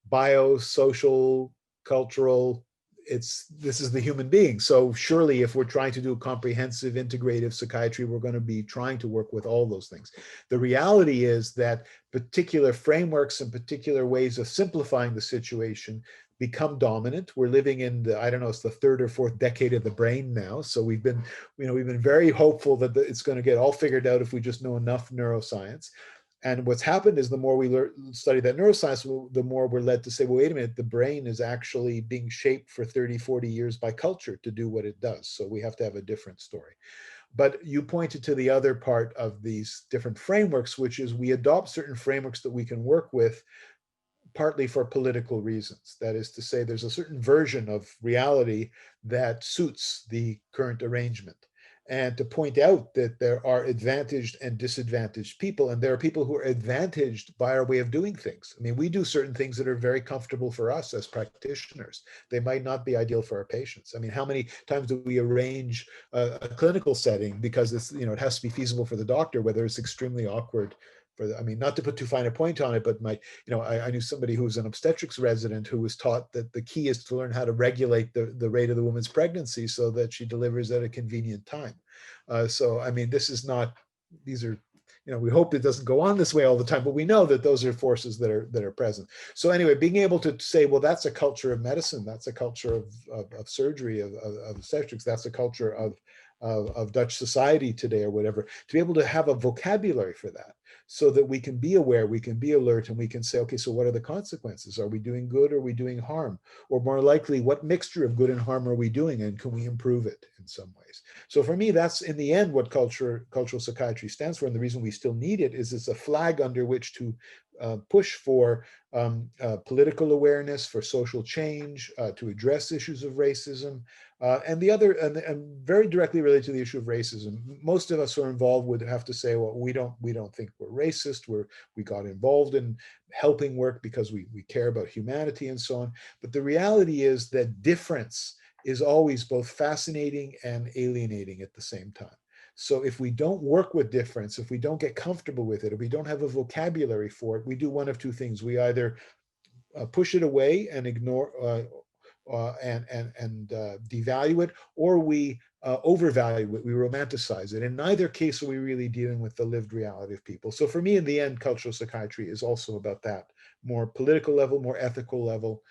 bio, social, cultural, this is the human being. So surely if we're trying to do comprehensive integrative psychiatry, we're going to be trying to work with all those things. The reality is that particular frameworks and particular ways of simplifying the situation become dominant. We're living in it's the 3rd or 4th decade of the brain now. So we've been very hopeful that it's going to get all figured out if we just know enough neuroscience. And what's happened is the more we study that neuroscience, the more we're led to say, well, wait a minute, the brain is actually being shaped for 30, 40 years by culture to do what it does. So we have to have a different story. But you pointed to the other part of these different frameworks, which is we adopt certain frameworks that we can work with partly for political reasons. That is to say, there's a certain version of reality that suits the current arrangement. And to point out that there are advantaged and disadvantaged people, and there are people who are advantaged by our way of doing things. I mean, we do certain things that are very comfortable for us as practitioners. They might not be ideal for our patients. I mean, how many times do we arrange a clinical setting because it's, you know, it has to be feasible for the doctor, whether it's extremely awkward I mean, not to put too fine a point on it, but I knew somebody who was an obstetrics resident who was taught that the key is to learn how to regulate the rate of the woman's pregnancy so that she delivers at a convenient time. So, I mean, these are, you know, we hope it doesn't go on this way all the time, but we know that those are forces that are present. So anyway, being able to say, well, that's a culture of medicine, that's a culture of surgery, of obstetrics, that's a culture of Dutch society today or whatever, to be able to have a vocabulary for that so that we can be aware, we can be alert, and we can say, okay, so what are the consequences? Are we doing good or are we doing harm? Or more likely, what mixture of good and harm are we doing, and can we improve it in some ways? So for me, that's in the end what cultural psychiatry stands for, and the reason we still need it is it's a flag under which to push for political awareness, for social change, to address issues of racism, and very directly related to the issue of racism. Most of us who are involved would have to say, well, we don't think we're racist. We got involved in helping work because we care about humanity and so on. But the reality is that difference is always both fascinating and alienating at the same time. So if we don't work with difference, if we don't get comfortable with it, if we don't have a vocabulary for it, we do one of two things. We either push it away and ignore and devalue it, or we overvalue it, we romanticize it. In neither case are we really dealing with the lived reality of people. So for me, in the end, cultural psychiatry is also about that more political level, more ethical level,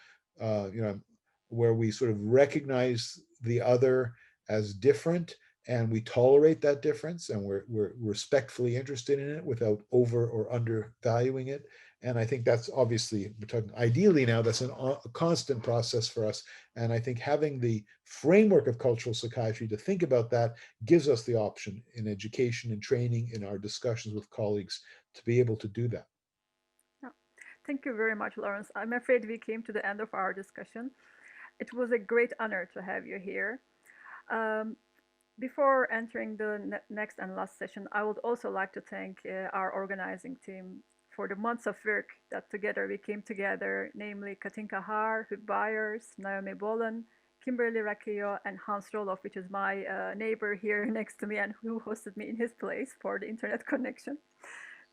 you know, where we sort of recognize the other as different, and we tolerate that difference, and we're respectfully interested in it without over or undervaluing it. And I think that's obviously, we're talking ideally now, that's a constant process for us. And I think having the framework of cultural psychiatry to think about that gives us the option in education and training, in our discussions with colleagues, to be able to do that. Yeah. Thank you very much, Laurence. I'm afraid we came to the end of our discussion. It was a great honor to have you here. Before entering the next and last session, I would also like to thank our organizing team for the months of work that together we came together, namely Katinka Haar, Huub Byers, Naomi Bollen, Kimberly Rakio, and Hans Rohlof, which is my neighbor here next to me and who hosted me in his place for the internet connection.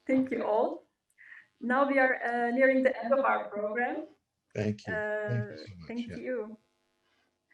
Thank you all. Now we are nearing the end of our program. Thank you. Thank you so much. Thank you.